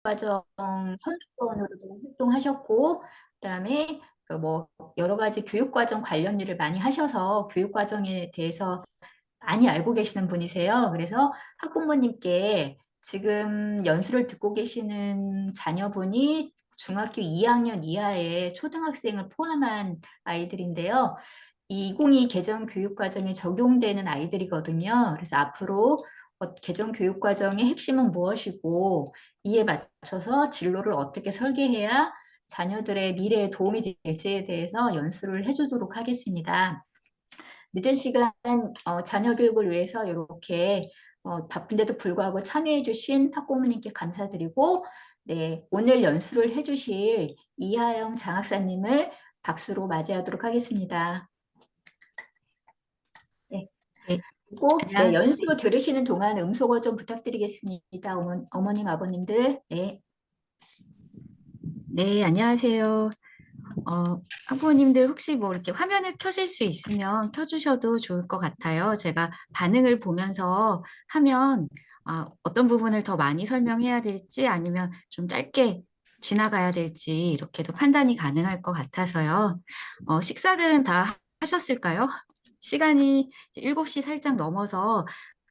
교육과정 선도원으로도 활동하셨고, 그다음에 그뭐 여러 가지 교육과정 관련 일을 많이 하셔서 교육과정에 대해서 많이 알고 계시는 분이세요. 그래서 학부모님께 지금 연수를 듣고 계시는 자녀분이 중학교 2학년 이하의 초등학생을 포함한 아이들인데요. 이 2022 개정 교육과정에 적용되는 아이들이거든요. 그래서 앞으로 개정 교육과정의 핵심은 무엇이고 이에 맞춰서 진로를 어떻게 설계해야 자녀들의 미래에 도움이 될지에 대해서 연수를 해주도록 하겠습니다. 늦은 시간 자녀 교육을 위해서 이렇게 바쁜데도 불구하고 참여해 주신 학부모님께 감사드리고, 네, 오늘 연수를 해주실 이하영 장학사님을 박수로 맞이하도록 하겠습니다. 네. 네, 그리고 네, 안녕하세요. 연수 들으시는 동안 음소거 좀 부탁드리겠습니다. 어머님, 아버님들. 네. 네, 안녕하세요. 학부모님들 혹시 뭐 이렇게 화면을 켜실 수 있으면 켜주셔도 좋을 것 같아요. 제가 반응을 보면서 하면 어떤 부분을 더 많이 설명해야 될지 아니면 좀 짧게 지나가야 될지 이렇게도 판단이 가능할 것 같아서요. 식사들은 다 하셨을까요? 시간이 이제 7시 살짝 넘어서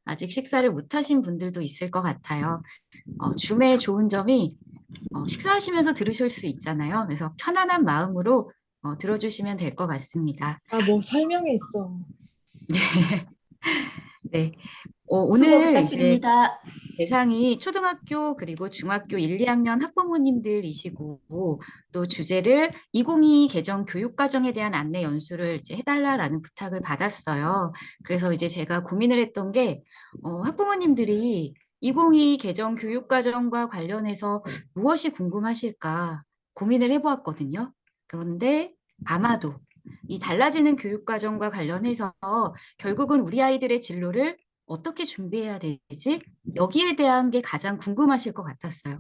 아직 식사를 못 하신 분들도 있을 것 같아요. 줌의 좋은 점이 식사하시면서 들으실 수 있잖아요. 그래서 편안한 마음으로 들어주시면 될 것 같습니다. 아, 뭐 설명회 있어. 네. 수고 오늘 이제 부탁드립니다. 대상이 초등학교 그리고 중학교 1, 2학년 학부모님들이시고 또 주제를 2022 개정 교육과정에 대한 안내 연수를 이제 해달라라는 부탁을 받았어요. 그래서 이제 제가 고민을 했던 게 학부모님들이 2022 개정 교육과정과 관련해서 무엇이 궁금하실까 고민을 해보았거든요. 그런데 아마도 이 달라지는 교육과정과 관련해서 결국은 우리 아이들의 진로를 어떻게 준비해야 되지? 여기에 대한 게 가장 궁금하실 것 같았어요.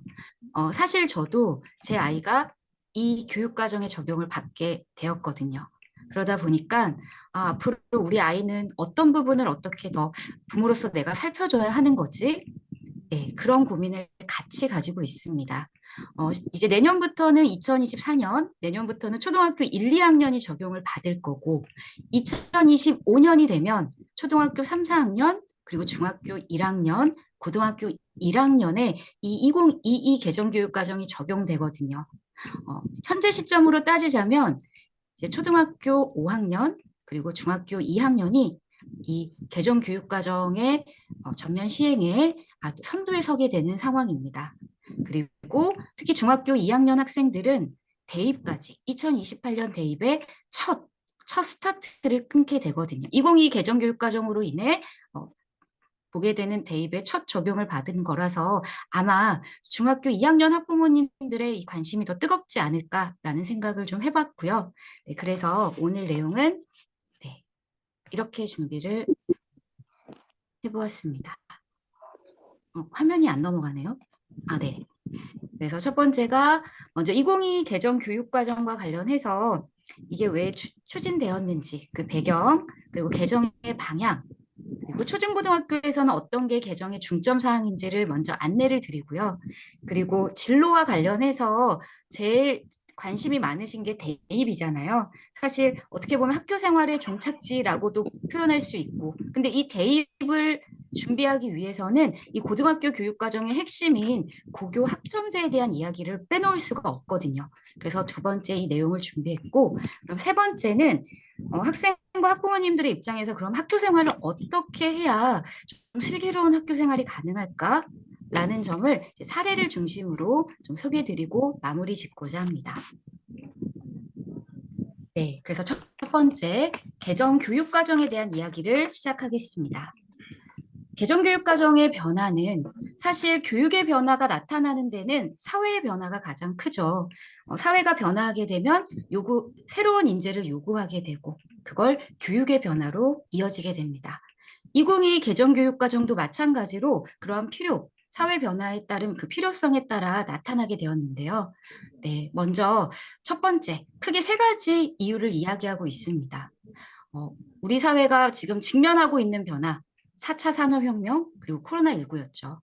사실 저도 제 아이가 이 교육과정에 적용을 받게 되었거든요. 그러다 보니까 앞으로 우리 아이는 어떤 부분을 어떻게 더 부모로서 내가 살펴줘야 하는 거지? 네, 그런 고민을 같이 가지고 있습니다. 이제 내년부터는 2024년, 내년부터는 초등학교 1, 2학년이 적용을 받을 거고, 2025년이 되면 초등학교 3, 4학년, 그리고 중학교 1학년, 고등학교 1학년에 이 2022 개정교육과정이 적용되거든요. 현재 시점으로 따지자면, 이제 초등학교 5학년, 그리고 중학교 2학년이 이 개정교육과정의 전면 시행에 선두에 서게 되는 상황입니다. 그리고 특히 중학교 2학년 학생들은 대입까지 2028년 대입의 첫 스타트를 끊게 되거든요. 2022 개정교육과정으로 인해 보게 되는 대입의 첫 적용을 받은 거라서 아마 중학교 2학년 학부모님들의 이 관심이 더 뜨겁지 않을까라는 생각을 좀 해봤고요. 네, 그래서 오늘 내용은 네, 이렇게 준비를 해보았습니다. 화면이 안 넘어가네요. 네. 그래서 첫 번째가 먼저 2022 개정 교육과정과 관련해서 이게 왜 추진되었는지 그 배경, 그리고 개정의 방향, 그리고 초중고등학교에서는 어떤 게 개정의 중점 사항인지를 먼저 안내를 드리고요. 그리고 진로와 관련해서 제일 관심이 많으신 게 대입이잖아요. 사실 어떻게 보면 학교 생활의 종착지라고도 표현할 수 있고, 근데 이 대입을 준비하기 위해서는 이 고등학교 교육과정의 핵심인 고교 학점제에 대한 이야기를 빼놓을 수가 없거든요. 그래서 두 번째 이 내용을 준비했고, 그럼 세 번째는 학생과 학부모님들의 입장에서 그럼 학교 생활을 어떻게 해야 좀 슬기로운 학교 생활이 가능할까? 라는 점을 이제 사례를 중심으로 좀 소개해드리고 마무리 짓고자 합니다. 네, 그래서 첫 번째, 개정 교육과정에 대한 이야기를 시작하겠습니다. 개정교육과정의 변화는 사실 교육의 변화가 나타나는 데는 사회의 변화가 가장 크죠. 사회가 변화하게 되면 새로운 인재를 요구하게 되고 그걸 교육의 변화로 이어지게 됩니다. 2022 개정교육과정도 마찬가지로 그러한 사회 변화에 따른 그 필요성에 따라 나타나게 되었는데요. 네, 먼저 첫 번째, 크게 세 가지 이유를 이야기하고 있습니다. 우리 사회가 지금 직면하고 있는 변화, 4차 산업혁명, 그리고 코로나19였죠.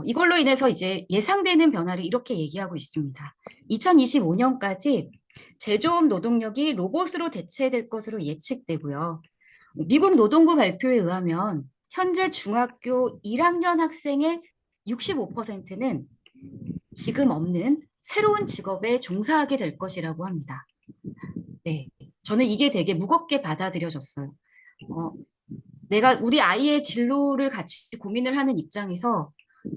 이걸로 인해서 이제 예상되는 변화를 이렇게 얘기하고 있습니다. 2025년까지 제조업 노동력이 로봇으로 대체될 것으로 예측되고요. 미국 노동부 발표에 의하면 현재 중학교 1학년 학생의 65%는 지금 없는 새로운 직업에 종사하게 될 것이라고 합니다. 네, 저는 이게 되게 무겁게 받아들여졌어요. 어, 내가 우리 아이의 진로를 같이 고민을 하는 입장에서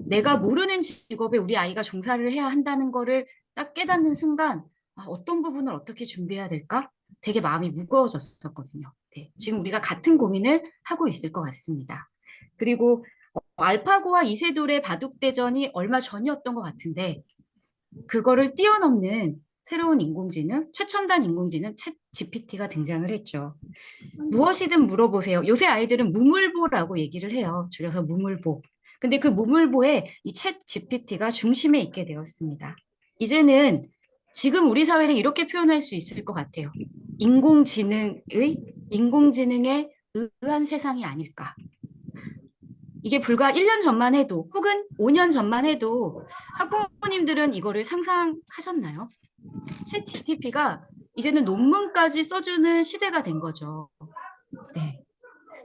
내가 모르는 직업에 우리 아이가 종사를 해야 한다는 거를 딱 깨닫는 순간 어떤 부분을 어떻게 준비해야 될까? 되게 마음이 무거워졌었거든요. 네, 지금 우리가 같은 고민을 하고 있을 것 같습니다. 그리고 알파고와 이세돌의 바둑대전이 얼마 전이었던 것 같은데 그거를 뛰어넘는 새로운 인공지능, 최첨단 인공지능 챗 GPT가 등장을 했죠. 무엇이든 물어보세요. 요새 아이들은 무물보라고 얘기를 해요. 줄여서 무물보. 근데 그 무물보에 이 챗 GPT가 중심에 있게 되었습니다. 이제는 지금 우리 사회를 이렇게 표현할 수 있을 것 같아요. 인공지능에 의한 세상이 아닐까. 이게 불과 1년 전만 해도 혹은 5년 전만 해도 학부모님들은 이거를 상상하셨나요? 챗 GPT가 이제는 논문까지 써주는 시대가 된 거죠. 네.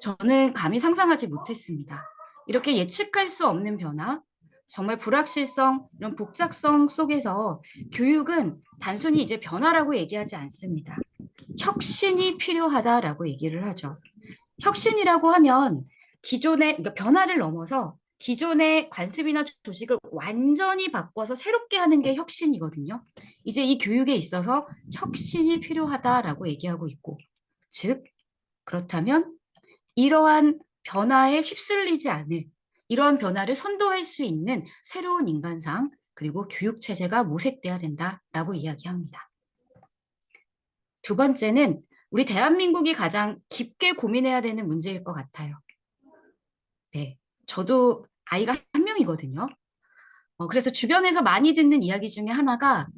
저는 감히 상상하지 못했습니다. 이렇게 예측할 수 없는 변화, 정말 불확실성, 이런 복잡성 속에서 교육은 단순히 이제 변화라고 얘기하지 않습니다. 혁신이 필요하다라고 얘기를 하죠. 혁신이라고 하면 기존의, 그러니까 변화를 넘어서 기존의 관습이나 조직을 완전히 바꿔서 새롭게 하는 게 혁신이거든요. 이제 이 교육에 있어서 혁신이 필요하다라고 얘기하고 있고, 즉, 그렇다면 이러한 변화에 휩쓸리지 않을, 이러한 변화를 선도할 수 있는 새로운 인간상, 그리고 교육 체제가 모색돼야 된다라고 이야기합니다. 두 번째는 우리 대한민국이 가장 깊게 고민해야 되는 문제일 것 같아요. 네. 저도 아이가 한 명이거든요. 그래서 주변에서 많이 듣는 이야기 중에 하나가,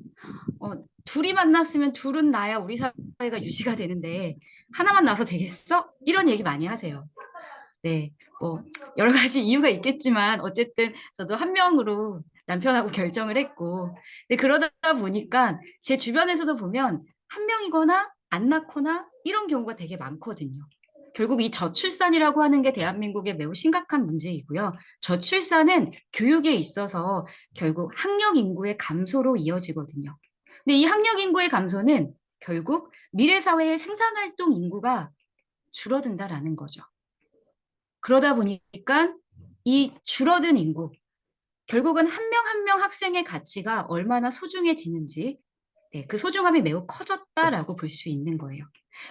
둘이 만났으면 둘은 나야 우리 사회가 유지가 되는데, 하나만 나서 되겠어? 이런 얘기 많이 하세요. 네. 뭐, 여러 가지 이유가 있겠지만, 어쨌든 저도 한 명으로 남편하고 결정을 했고, 근데 그러다 보니까 제 주변에서도 보면 한 명이거나 안 낳거나 이런 경우가 되게 많거든요. 결국 이 저출산이라고 하는 게 대한민국의 매우 심각한 문제이고요. 저출산은 교육에 있어서 결국 학령 인구의 감소로 이어지거든요. 근데 이 학령 인구의 감소는 결국 미래 사회의 생산활동 인구가 줄어든다라는 거죠. 그러다 보니까 이 줄어든 인구, 결국은 한 명 한 명 학생의 가치가 얼마나 소중해지는지, 네, 그 소중함이 매우 커졌다라고 볼 수 있는 거예요.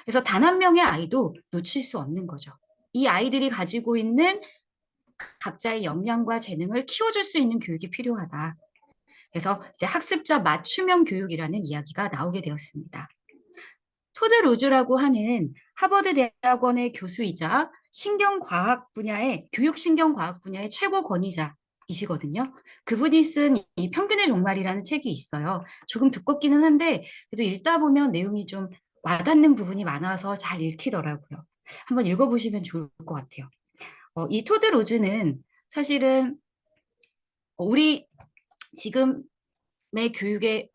그래서 단 한 명의 아이도 놓칠 수 없는 거죠. 이 아이들이 가지고 있는 각자의 역량과 재능을 키워줄 수 있는 교육이 필요하다. 그래서 이제 학습자 맞춤형 교육이라는 이야기가 나오게 되었습니다. 토드 로즈라고 하는 하버드 대학원의 교수이자 신경과학 분야의 교육신경과학 분야의 최고 권위자이시거든요. 그분이 쓴 이 평균의 종말이라는 책이 있어요. 조금 두껍기는 한데 그래도 읽다 보면 내용이 좀 와닿는 부분이 많아서 잘 읽히더라고요. 한번 읽어보시면 좋을 것 같아요. 이 토드 로즈는 사실은 우리 지금의 교육의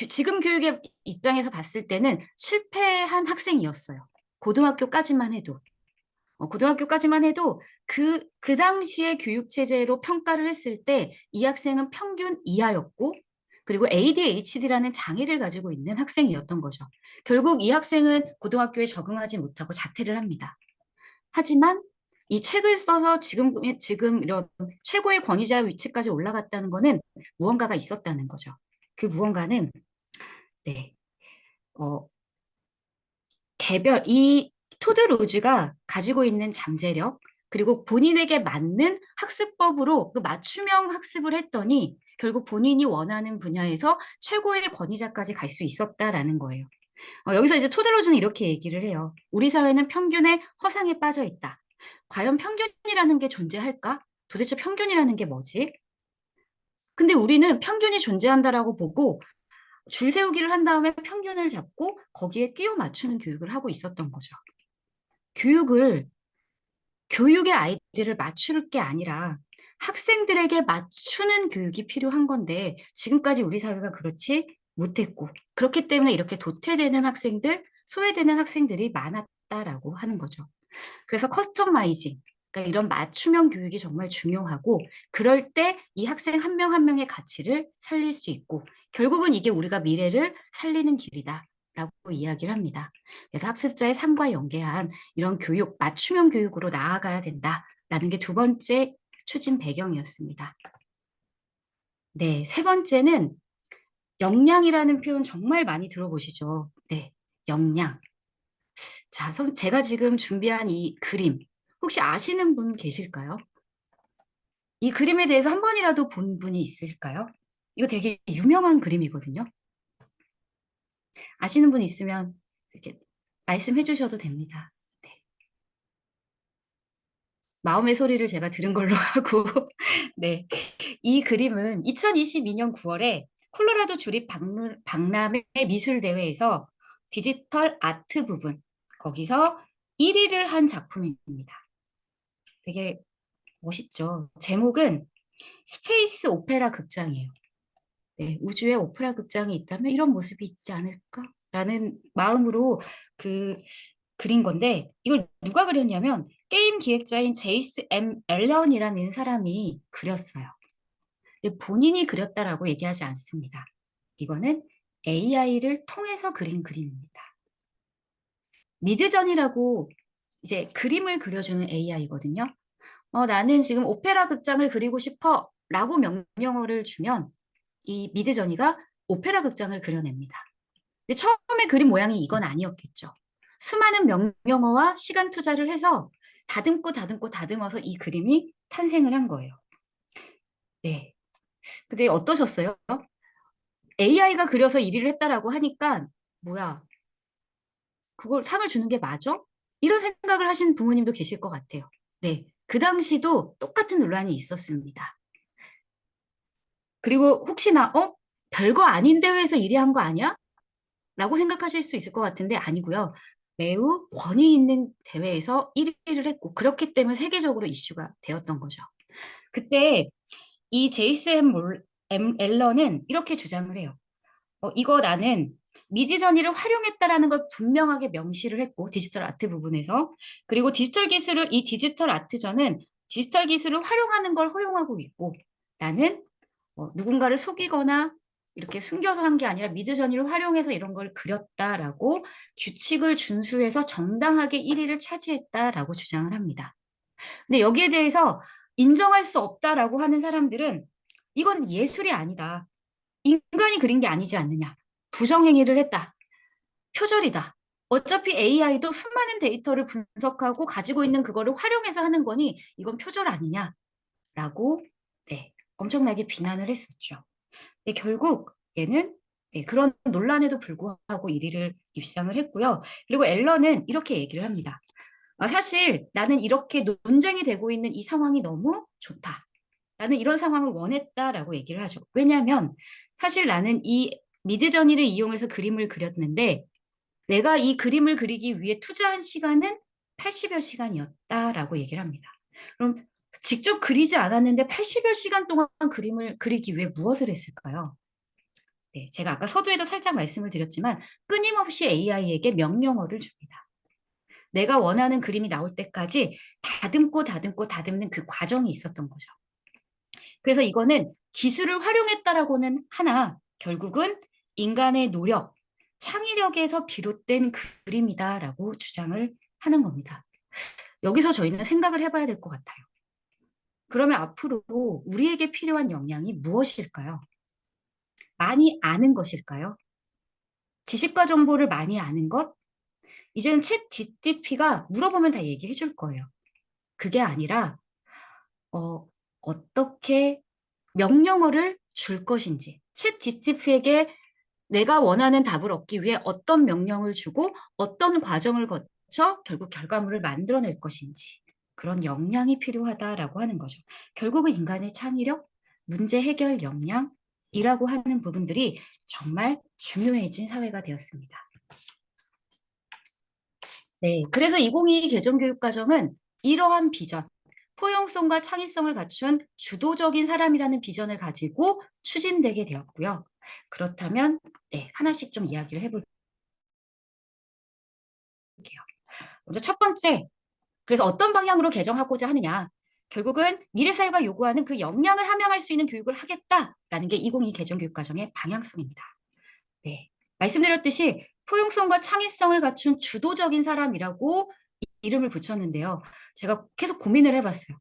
지금 교육의 입장에서 봤을 때는 실패한 학생이었어요. 고등학교까지만 해도. 고등학교까지만 해도 그 당시의 교육체제로 평가를 했을 때 이 학생은 평균 이하였고, 그리고 ADHD라는 장애를 가지고 있는 학생이었던 거죠. 결국 이 학생은 고등학교에 적응하지 못하고 자퇴를 합니다. 하지만 이 책을 써서 지금 이런 최고의 권위자 위치까지 올라갔다는 거는 무언가가 있었다는 거죠. 그 무언가는, 네, 어, 이 토드 로즈가 가지고 있는 잠재력, 그리고 본인에게 맞는 학습법으로 그 맞춤형 학습을 했더니 결국 본인이 원하는 분야에서 최고의 권위자까지 갈 수 있었다라는 거예요. 여기서 이제 토드 로즈는 이렇게 얘기를 해요. 우리 사회는 평균의 허상에 빠져 있다. 과연 평균이라는 게 존재할까? 도대체 평균이라는 게 뭐지? 근데 우리는 평균이 존재한다라고 보고 줄 세우기를 한 다음에 평균을 잡고 거기에 끼워 맞추는 교육을 하고 있었던 거죠. 교육을, 교육의 아이들을 맞출 게 아니라 학생들에게 맞추는 교육이 필요한 건데 지금까지 우리 사회가 그렇지 못했고 그렇기 때문에 이렇게 도태되는 학생들, 소외되는 학생들이 많았다라고 하는 거죠. 그래서 커스터마이징, 그러니까 이런 맞춤형 교육이 정말 중요하고 그럴 때 이 학생 한 명 한 명의 가치를 살릴 수 있고 결국은 이게 우리가 미래를 살리는 길이다. 라고 이야기를 합니다. 그래서 학습자의 삶과 연계한 이런 교육, 맞춤형 교육으로 나아가야 된다라는 게 두 번째 추진 배경이었습니다. 네, 세 번째는 역량이라는 표현 정말 많이 들어보시죠? 네, 역량. 자, 제가 지금 준비한 이 그림, 혹시 아시는 분 계실까요? 이 그림에 대해서 한 번이라도 본 분이 있으실까요? 이거 되게 유명한 그림이거든요. 아시는 분 있으면 이렇게 말씀해 주셔도 됩니다. 네. 마음의 소리를 제가 들은 걸로 하고, 네. 이 그림은 2022년 9월에 콜로라도 주립 박람회 미술대회에서 디지털 아트 부분, 거기서 1위를 한 작품입니다. 되게 멋있죠. 제목은 스페이스 오페라 극장이에요. 네, 우주에 오페라 극장이 있다면 이런 모습이 있지 않을까라는 마음으로 그 그린 건데 이걸 누가 그렸냐면 게임 기획자인 제이스 M 앨런이라는 사람이 그렸어요. 근데 본인이 그렸다라고 얘기하지 않습니다. 이거는 AI를 통해서 그린 그림입니다. 미드전이라고 이제 그림을 그려주는 AI거든요. 나는 지금 오페라 극장을 그리고 싶어 라고 명령어를 주면 이 미드저니가 오페라 극장을 그려냅니다. 근데 처음에 그림 모양이 이건 아니었겠죠. 수많은 명령어와 시간 투자를 해서 다듬고 다듬고 다듬어서 이 그림이 탄생을 한 거예요. 네. 근데 어떠셨어요? AI가 그려서 1위를 했다라고 하니까 뭐야? 그걸 상을 주는 게 맞아? 이런 생각을 하신 부모님도 계실 것 같아요. 네. 그 당시도 똑같은 논란이 있었습니다. 그리고 혹시나 별거 아닌 대회에서 1위 한 거 아니야? 라고 생각하실 수 있을 것 같은데 아니고요. 매우 권위 있는 대회에서 1위를 했고 그렇기 때문에 세계적으로 이슈가 되었던 거죠. 그때 이 제이스 M 앨런은 이렇게 주장을 해요. 이거 나는 미디저니를 활용했다라는 걸 분명하게 명시를 했고 디지털 아트 부분에서 그리고 이 디지털 아트전은 디지털 기술을 활용하는 걸 허용하고 있고 나는 누군가를 속이거나 이렇게 숨겨서 한 게 아니라 미드저니를 활용해서 이런 걸 그렸다라고 규칙을 준수해서 정당하게 1위를 차지했다라고 주장을 합니다. 근데 여기에 대해서 인정할 수 없다라고 하는 사람들은 이건 예술이 아니다. 인간이 그린 게 아니지 않느냐. 부정행위를 했다. 표절이다. 어차피 AI도 수많은 데이터를 분석하고 가지고 있는 그거를 활용해서 하는 거니 이건 표절 아니냐라고 네, 엄청나게 비난을 했었죠. 근데 결국 얘는 네, 그런 논란에도 불구하고 1위를 입상을 했고요. 그리고 앨런은 이렇게 얘기를 합니다. 사실 나는 이렇게 논쟁이 되고 있는 이 상황이 너무 좋다. 나는 이런 상황을 원했다라고 얘기를 하죠. 왜냐하면 사실 나는 이 미드저니를 이용해서 그림을 그렸는데 내가 이 그림을 그리기 위해 투자한 시간은 80여 시간이었다라고 얘기를 합니다. 그럼 직접 그리지 않았는데 80여 시간 동안 그림을 그리기 위해 무엇을 했을까요? 네, 제가 아까 서두에도 살짝 말씀을 드렸지만 끊임없이 AI에게 명령어를 줍니다. 내가 원하는 그림이 나올 때까지 다듬고 다듬고 다듬는 그 과정이 있었던 거죠. 그래서 이거는 기술을 활용했다라고는 하나 결국은 인간의 노력, 창의력에서 비롯된 그림이다라고 주장을 하는 겁니다. 여기서 저희는 생각을 해봐야 될 것 같아요. 그러면 앞으로 우리에게 필요한 역량이 무엇일까요? 많이 아는 것일까요? 지식과 정보를 많이 아는 것? 이제는 챗 GTP가 물어보면 다 얘기해 줄 거예요. 그게 아니라 어떻게 명령어를 줄 것인지 챗 GTP에게 내가 원하는 답을 얻기 위해 어떤 명령을 주고 어떤 과정을 거쳐 결국 결과물을 만들어낼 것인지 그런 역량이 필요하다라고 하는 거죠. 결국은 인간의 창의력, 문제 해결 역량이라고 하는 부분들이 정말 중요해진 사회가 되었습니다. 네, 그래서 2022 개정교육과정은 이러한 비전, 포용성과 창의성을 갖춘 주도적인 사람이라는 비전을 가지고 추진되게 되었고요. 그렇다면 네, 하나씩 좀 이야기를 해볼게요. 먼저 첫 번째, 그래서 어떤 방향으로 개정하고자 하느냐. 결국은 미래 사회가 요구하는 그 역량을 함양할 수 있는 교육을 하겠다라는 게 2022 개정교육과정의 방향성입니다. 네. 말씀드렸듯이 포용성과 창의성을 갖춘 주도적인 사람이라고 이름을 붙였는데요. 제가 계속 고민을 해봤어요.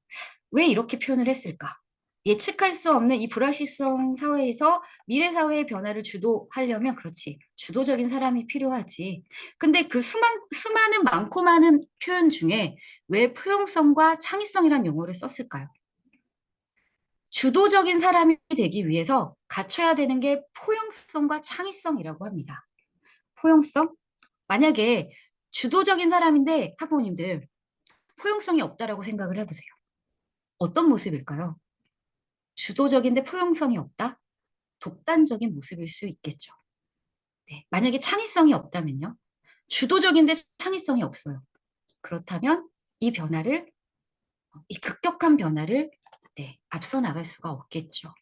왜 이렇게 표현을 했을까? 예측할 수 없는 이 불확실성 사회에서 미래 사회의 변화를 주도하려면 그렇지. 주도적인 사람이 필요하지. 근데 그 수많은 많고 많은 표현 중에 왜 포용성과 창의성이란 용어를 썼을까요? 주도적인 사람이 되기 위해서 갖춰야 되는 게 포용성과 창의성이라고 합니다. 포용성? 만약에 주도적인 사람인데 학부모님들 포용성이 없다라고 생각을 해보세요. 어떤 모습일까요? 주도적인데 포용성이 없다? 독단적인 모습일 수 있겠죠. 네. 만약에 창의성이 없다면요? 주도적인데 창의성이 없어요. 그렇다면 이 변화를, 이 급격한 변화를 네, 앞서 나갈 수가 없겠죠.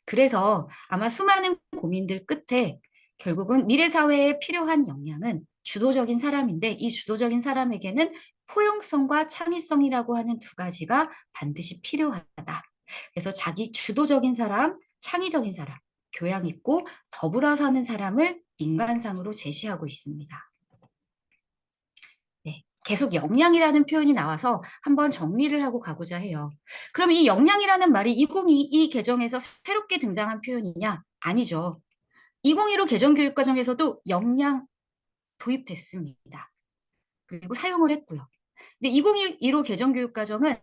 그래서 아마 수많은 고민들 끝에 결국은 미래 사회에 필요한 역량은 주도적인 사람인데 이 주도적인 사람에게는 포용성과 창의성이라고 하는 두 가지가 반드시 필요하다. 그래서 자기 주도적인 사람, 창의적인 사람, 교양 있고 더불어 사는 사람을 인간상으로 제시하고 있습니다. 네, 계속 역량이라는 표현이 나와서 한번 정리를 하고 가고자 해요. 그럼 이 역량이라는 말이 2022 개정에서 새롭게 등장한 표현이냐? 아니죠. 2015 개정 교육과정에서도 역량 도입됐습니다. 그리고 사용을 했고요. 근데 2015 개정 교육과정은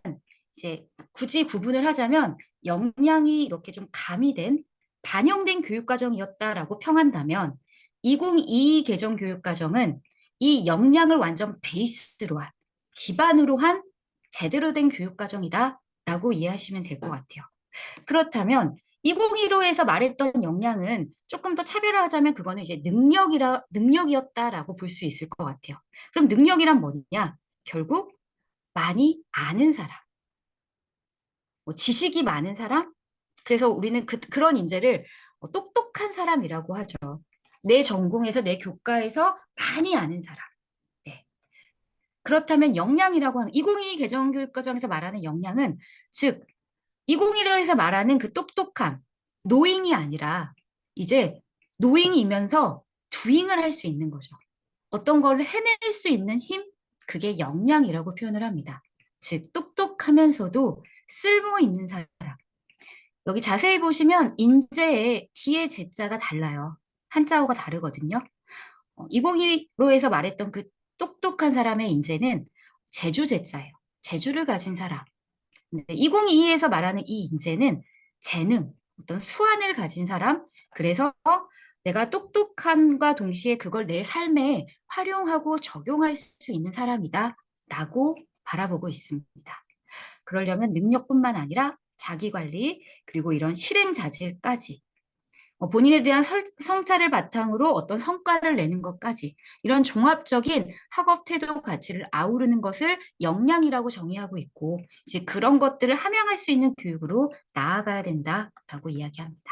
이제 굳이 구분을 하자면 역량이 이렇게 좀 가미된 반영된 교육과정이었다라고 평한다면 2022 개정 교육과정은 이 역량을 완전 베이스로 한 기반으로 한 제대로 된 교육과정이다라고 이해하시면 될 것 같아요. 그렇다면 2015에서 말했던 역량은 조금 더 차별화하자면 그거는 이제 능력이었다라고 볼 수 있을 것 같아요. 그럼 능력이란 뭐냐? 결국 많이 아는 사람, 뭐 지식이 많은 사람. 그래서 우리는 그런 인재를 똑똑한 사람이라고 하죠. 내 전공에서 내 교과에서 많이 아는 사람. 네. 그렇다면 역량이라고 하는 2022 개정교육과정에서 말하는 역량은 즉 2015에서 말하는 그 똑똑함, 노잉이 아니라 이제 노잉이면서 두잉을 할 수 있는 거죠. 어떤 걸 해낼 수 있는 힘, 그게 역량이라고 표현을 합니다. 즉 똑똑하면서도 쓸모 있는 사람. 여기 자세히 보시면 인재의 뒤에 제자가 달라요. 한자어가 다르거든요. 2015에서 말했던 그 똑똑한 사람의 인재는 재주 제자예요. 재주를 가진 사람. 2022에서 말하는 이 인재는 재능, 어떤 수완을 가진 사람. 그래서 내가 똑똑함과 동시에 그걸 내 삶에 활용하고 적용할 수 있는 사람이다. 라고 바라보고 있습니다. 그러려면 능력뿐만 아니라 자기 관리, 그리고 이런 실행 자질까지 본인에 대한 성찰을 바탕으로 어떤 성과를 내는 것까지 이런 종합적인 학업 태도 가치를 아우르는 것을 역량이라고 정의하고 있고 이제 그런 것들을 함양할 수 있는 교육으로 나아가야 된다라고 이야기합니다.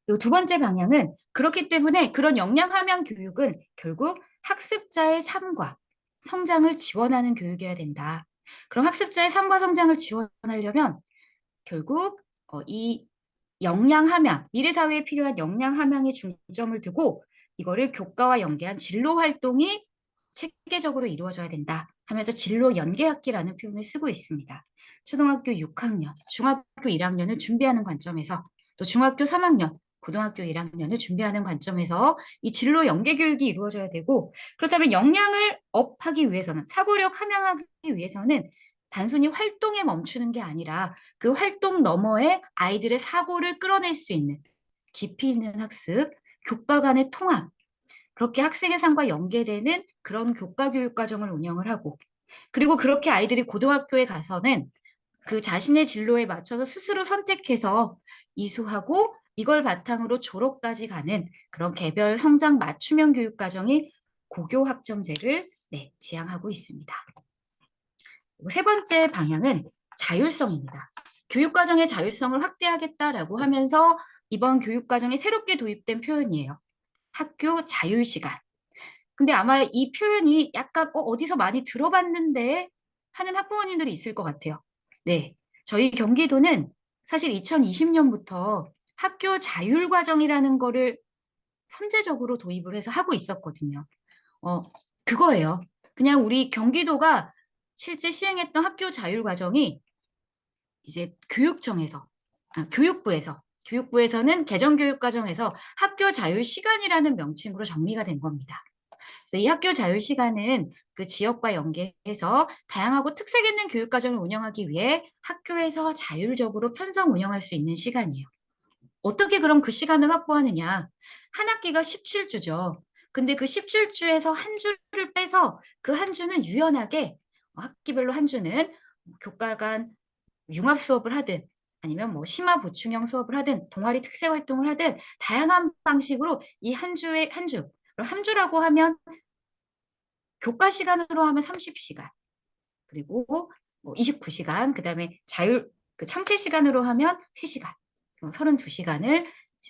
그리고 두 번째 방향은 그렇기 때문에 그런 역량 함양 교육은 결국 학습자의 삶과 성장을 지원하는 교육이어야 된다. 그럼 학습자의 삶과 성장을 지원하려면 결국 이 역량 함양, 미래 사회에 필요한 역량 함양에 중점을 두고 이거를 교과와 연계한 진로 활동이 체계적으로 이루어져야 된다 하면서 진로 연계학기라는 표현을 쓰고 있습니다. 초등학교 6학년, 중학교 1학년을 준비하는 관점에서 또 중학교 3학년, 고등학교 1학년을 준비하는 관점에서 이 진로 연계 교육이 이루어져야 되고 그렇다면 역량을 업하기 위해서는 사고력 함양하기 위해서는 단순히 활동에 멈추는 게 아니라 그 활동 너머에 아이들의 사고를 끌어낼 수 있는 깊이 있는 학습, 교과 간의 통합, 그렇게 학생의 삶과 연계되는 그런 교과 교육 과정을 운영을 하고 그리고 그렇게 아이들이 고등학교에 가서는 그 자신의 진로에 맞춰서 스스로 선택해서 이수하고 이걸 바탕으로 졸업까지 가는 그런 개별 성장 맞춤형 교육 과정이 고교 학점제를 지향하고 있습니다. 그리고 세 번째 방향은 자율성입니다. 교육과정의 자율성을 확대하겠다라고 하면서 이번 교육과정에 새롭게 도입된 표현이에요. 학교 자율시간. 근데 아마 이 표현이 약간 어디서 많이 들어봤는데 하는 학부모님들이 있을 것 같아요. 네, 저희 경기도는 사실 2020년부터 학교 자율과정이라는 거를 선제적으로 도입을 해서 하고 있었거든요. 어, 그거예요. 그냥 우리 경기도가 실제 시행했던 학교 자율과정이 이제 교육부에서는 개정교육과정에서 학교 자율시간이라는 명칭으로 정리가 된 겁니다. 그래서 이 학교 자율 시간은 그 지역과 연계해서 다양하고 특색 있는 교육과정을 운영하기 위해 학교에서 자율적으로 편성 운영할 수 있는 시간이에요. 어떻게 그럼 그 시간을 확보하느냐? 한 학기가 17주죠. 근데 그 17주에서 한 주를 빼서 그 한 주는 유연하게 학기별로 한 주는 교과 간 융합 수업을 하든 아니면 뭐 심화 보충형 수업을 하든 동아리 특색 활동을 하든 다양한 방식으로 이 한 주라고 하면 교과 시간으로 하면 30시간, 그리고 뭐 29시간, 그다음에 그 창체 시간으로 하면 3시간, 32시간을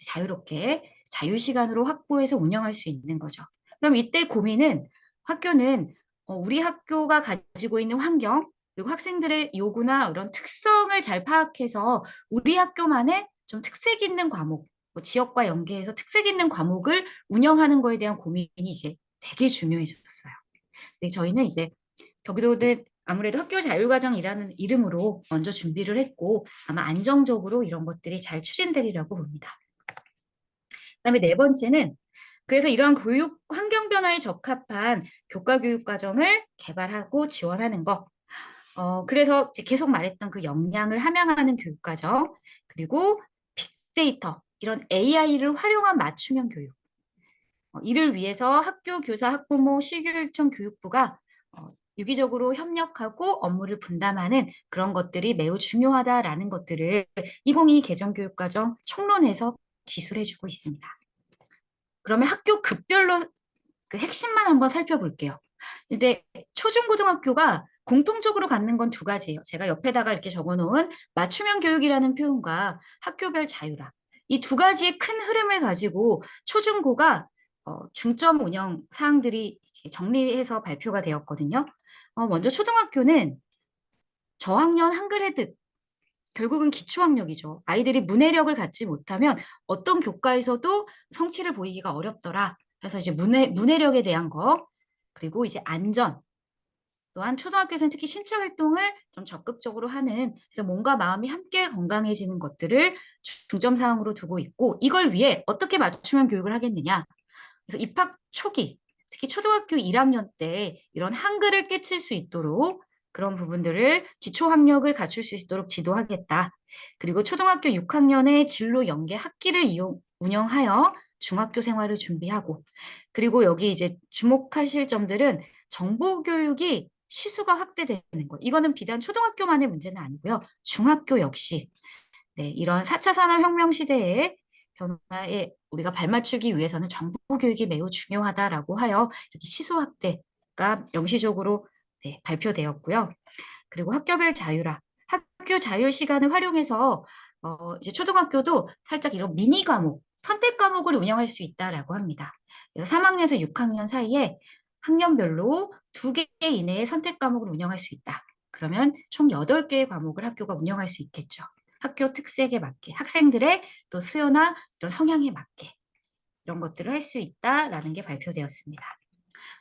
자유롭게 자유 시간으로 확보해서 운영할 수 있는 거죠. 그럼 이때 고민은 학교는 우리 학교가 가지고 있는 환경, 그리고 학생들의 요구나 이런 특성을 잘 파악해서 우리 학교만의 좀 특색 있는 과목, 뭐 지역과 연계해서 특색 있는 과목을 운영하는 거에 대한 고민이 이제 되게 중요해졌어요. 네, 저희는 이제 경기도는 아무래도 학교 자율과정이라는 이름으로 먼저 준비를 했고 아마 안정적으로 이런 것들이 잘 추진되리라고 봅니다. 그다음에 네 번째는 그래서 이러한 교육 환경 변화에 적합한 교과 교육 과정을 개발하고 지원하는 거. 그래서 이제 계속 말했던 그 역량을 함양하는 교육 과정, 그리고 빅데이터 이런 AI를 활용한 맞춤형 교육. 이를 위해서 학교 교사 학부모 실교육청 교육부가 유기적으로 협력하고 업무를 분담하는 그런 것들이 매우 중요하다라는 것들을 2022 개정교육과정 총론에서 기술해주고 있습니다. 그러면 학교 급별로 그 핵심만 한번 살펴볼게요. 근데 초중고등학교가 공통적으로 갖는 건 두 가지예요. 제가 옆에다가 이렇게 적어놓은 맞춤형 교육이라는 표현과 학교별 자율화. 이 두 가지의 큰 흐름을 가지고 초중고가 중점 운영 사항들이 정리해서 발표가 되었거든요. 먼저 초등학교는 저학년 한글 획득, 결국은 기초학력이죠. 아이들이 문해력을 갖지 못하면 어떤 교과에서도 성취를 보이기가 어렵더라. 그래서 이제 문해력에 대한 거, 그리고 이제 안전, 또한 초등학교에서는 특히 신체 활동을 좀 적극적으로 하는, 그래서 몸과 마음이 함께 건강해지는 것들을 중점 사항으로 두고 있고, 이걸 위해 어떻게 맞춤형 교육을 하겠느냐. 그래서 입학 초기, 특히 초등학교 1학년 때 이런 한글을 깨칠 수 있도록 그런 부분들을 기초 학력을 갖출 수 있도록 지도하겠다. 그리고 초등학교 6학년의 진로 연계 학기를 운영하여 중학교 생활을 준비하고, 그리고 여기 이제 주목하실 점들은 정보 교육이 시수가 확대되는 것. 이거는 비단 초등학교만의 문제는 아니고요. 중학교 역시 네, 이런 4차 산업혁명 시대에 변화에 우리가 발맞추기 위해서는 정보 교육이 매우 중요하다라고 하여 이렇게 시수 확대가 명시적으로 네, 발표되었고요. 그리고 학교별 자율화, 학교 자율 시간을 활용해서 이제 초등학교도 살짝 이런 미니 과목, 선택 과목을 운영할 수 있다라고 합니다. 그래서 3학년에서 6학년 사이에 학년별로 2개 이내의 선택 과목을 운영할 수 있다. 그러면 총 8개의 과목을 학교가 운영할 수 있겠죠. 학교 특색에 맞게, 학생들의 또 수요나 이런 성향에 맞게 이런 것들을 할 수 있다라는 게 발표되었습니다.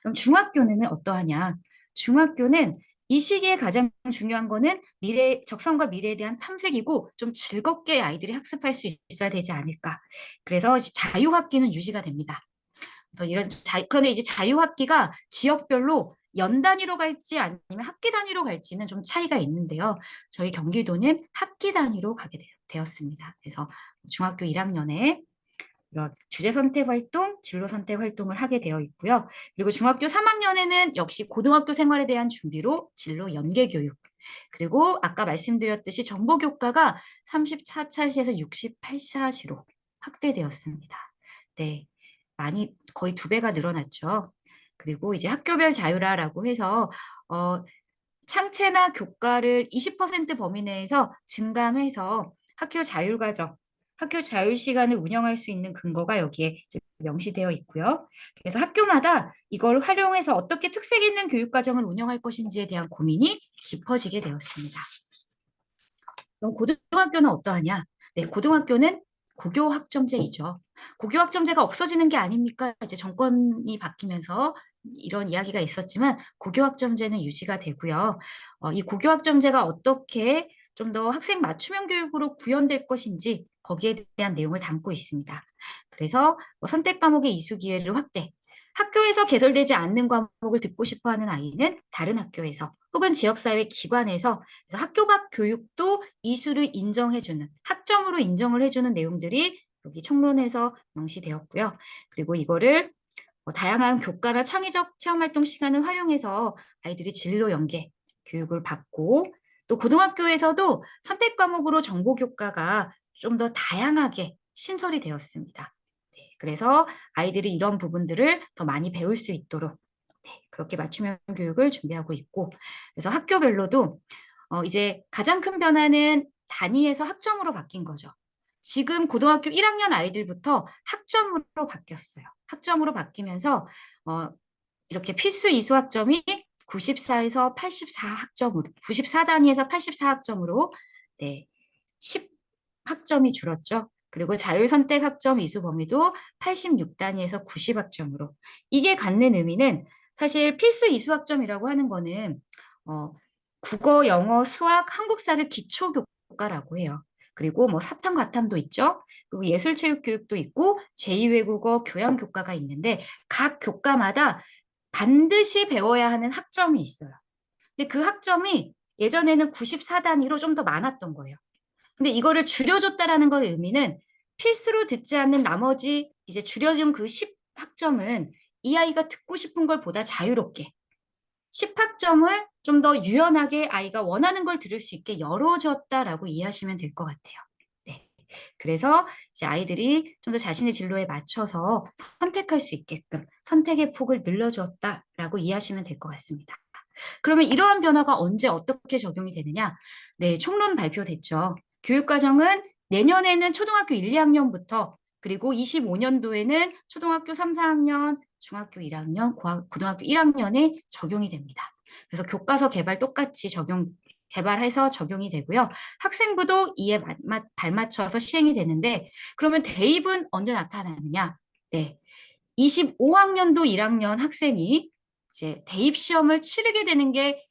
그럼 중학교는 어떠하냐? 중학교는 이 시기에 가장 중요한 거는 적성과 미래에 대한 탐색이고 좀 즐겁게 아이들이 학습할 수 있어야 되지 않을까. 그래서 자유학기는 유지가 됩니다. 그래서 그런데 이제 자유학기가 지역별로 연 단위로 갈지 아니면 학기 단위로 갈지는 좀 차이가 있는데요. 저희 경기도는 학기 단위로 가게 되었습니다. 그래서 중학교 1학년에 이런 주제 선택 활동, 진로 선택 활동을 하게 되어 있고요. 그리고 중학교 3학년에는 역시 고등학교 생활에 대한 준비로 진로 연계 교육. 그리고 아까 말씀드렸듯이 정보 교과가 34차시에서 68차시로 확대되었습니다. 네. 많이 거의 2배가 늘어났죠. 그리고 이제 학교별 자율화라고 해서 창체나 교과를 20% 범위 내에서 증감해서 학교 자율과정, 학교 자율 시간을 운영할 수 있는 근거가 여기에 이제 명시되어 있고요. 그래서 학교마다 이걸 활용해서 어떻게 특색 있는 교육과정을 운영할 것인지에 대한 고민이 깊어지게 되었습니다. 그럼 고등학교는 어떠하냐? 네, 고등학교는 고교학점제이죠. 고교학점제가 없어지는 게 아닙니까? 이제 정권이 바뀌면서 이런 이야기가 있었지만 고교학점제는 유지가 되고요. 이 고교학점제가 어떻게 좀 더 학생 맞춤형 교육으로 구현될 것인지 거기에 대한 내용을 담고 있습니다. 그래서 선택 과목의 이수 기회를 확대, 학교에서 개설되지 않는 과목을 듣고 싶어 하는 아이는 다른 학교에서 혹은 지역사회 기관에서 그래서 학교 밖 교육도 이수를 인정해주는 학점으로 인정을 해주는 내용들이 여기 총론에서 명시되었고요. 그리고 이거를 다양한 교과나 창의적 체험활동 시간을 활용해서 아이들이 진로 연계 교육을 받고 또 고등학교에서도 선택 과목으로 정보 교과가 좀 더 다양하게 신설이 되었습니다. 네, 그래서 아이들이 이런 부분들을 더 많이 배울 수 있도록 네, 그렇게 맞춤형 교육을 준비하고 있고 그래서 학교별로도 이제 가장 큰 변화는 단위에서 학점으로 바뀐 거죠. 지금 고등학교 1학년 아이들부터 학점으로 바뀌었어요. 학점으로 바뀌면서 이렇게 필수 이수 학점이 94에서 84학점으로, 94단위에서 84학점으로 네, 10학점이 줄었죠. 그리고 자율선택 학점 이수 범위도 86단위에서 90학점으로. 이게 갖는 의미는 사실 필수 이수 학점이라고 하는 거는 국어, 영어, 수학, 한국사를 기초 교과라고 해요. 그리고 뭐 사탐, 과탐도 있죠. 그리고 예술체육교육도 있고 제2외국어 교양 교과가 있는데 각 교과마다 반드시 배워야 하는 학점이 있어요. 근데 그 학점이 예전에는 94단위로 좀 더 많았던 거예요. 근데 이거를 줄여줬다라는 걸 의미는 필수로 듣지 않는 나머지 이제 줄여준 그 10학점은 이 아이가 듣고 싶은 걸 보다 자유롭게 10학점을 좀 더 유연하게 아이가 원하는 걸 들을 수 있게 열어줬다라고 이해하시면 될 것 같아요. 네. 그래서 이제 아이들이 좀 더 자신의 진로에 맞춰서 선택할 수 있게끔 선택의 폭을 늘려주었다라고 이해하시면 될 것 같습니다. 그러면 이러한 변화가 언제 어떻게 적용이 되느냐? 네, 총론 발표됐죠. 교육과정은 내년에는 초등학교 1, 2학년부터 그리고 25년도에는 초등학교 3, 4학년, 중학교 1학년, 고등학교 1학년에 적용이 됩니다. 그래서 교과서 개발 똑같이 개발해서 적용이 되고요. 학생부도 이에 발맞춰서 시행이 되는데 그러면 대입은 언제 나타나느냐? 네. 25학년도 1학년 학생이 이제 대입 시험을 치르게 되는 게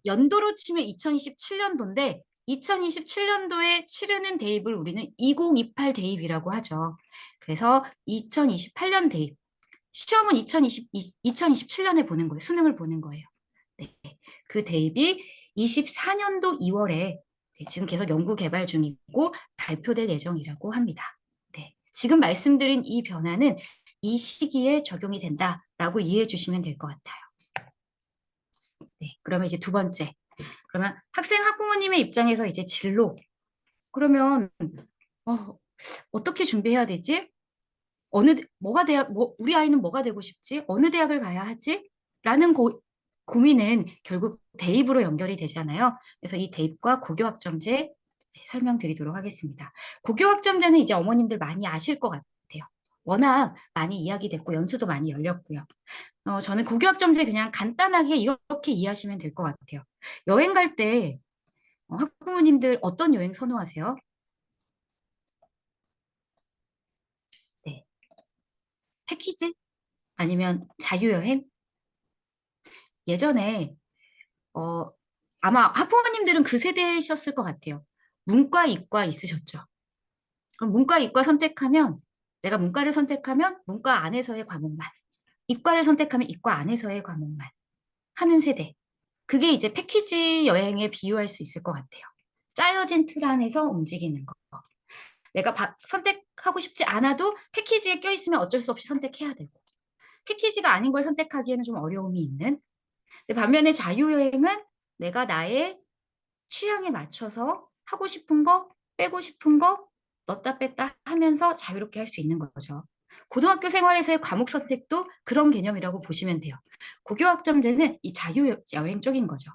연도로 치면 2027년도인데 2027년도에 치르는 대입을 우리는 2028 대입이라고 하죠. 그래서 2028년 대입. 시험은 2027년에 보는 거예요. 수능을 보는 거예요. 네. 그 대입이 24년도 2월에 지금 계속 연구 개발 중이고 발표될 예정이라고 합니다. 네. 지금 말씀드린 이 변화는 이 시기에 적용이 된다라고 이해해 주시면 될 것 같아요. 네. 그러면 이제 두 번째. 그러면 학생 학부모님의 입장에서 이제 진로. 그러면 어, 어떻게 준비해야 되지? 우리 아이는 뭐가 되고 싶지? 어느 대학을 가야 하지? 라는 고민은 결국 대입으로 연결이 되잖아요. 그래서 이 대입과 고교학점제 네, 설명드리도록 하겠습니다. 고교학점제는 이제 어머님들 많이 아실 것 같아요. 워낙 많이 이야기됐고 연수도 많이 열렸고요. 저는 고교학점제 그냥 간단하게 이렇게 이해하시면 될 것 같아요. 여행 갈 때 학부모님들 어떤 여행 선호하세요? 네. 패키지? 아니면 자유여행? 예전에 어, 아마 학부모님들은 그 세대셨을 것 같아요. 문과, 이과 있으셨죠? 그럼 문과, 이과 선택하면 내가 문과를 선택하면 문과 안에서의 과목만, 이과를 선택하면 이과 안에서의 과목만 하는 세대. 그게 이제 패키지 여행에 비유할 수 있을 것 같아요. 짜여진 틀 안에서 움직이는 거. 내가 선택하고 싶지 않아도 패키지에 껴있으면 어쩔 수 없이 선택해야 되고. 패키지가 아닌 걸 선택하기에는 좀 어려움이 있는. 근데 반면에 자유여행은 내가 나의 취향에 맞춰서 하고 싶은 거, 빼고 싶은 거 넣었다 뺐다 하면서 자유롭게 할 수 있는 거죠. 고등학교 생활에서의 과목 선택도 그런 개념이라고 보시면 돼요. 고교학점제는 이 자유여행 쪽인 거죠.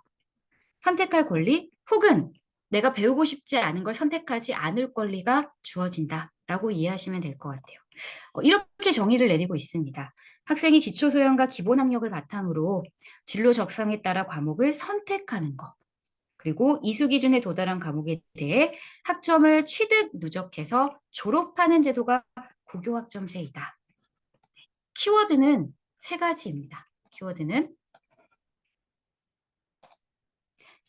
선택할 권리 혹은 내가 배우고 싶지 않은 걸 선택하지 않을 권리가 주어진다라고 이해하시면 될 것 같아요. 이렇게 정의를 내리고 있습니다. 학생이 기초소양과 기본학력을 바탕으로 진로 적성에 따라 과목을 선택하는 것. 그리고 이수 기준에 도달한 과목에 대해 학점을 취득 누적해서 졸업하는 제도가 고교학점제이다. 키워드는 세 가지입니다. 키워드는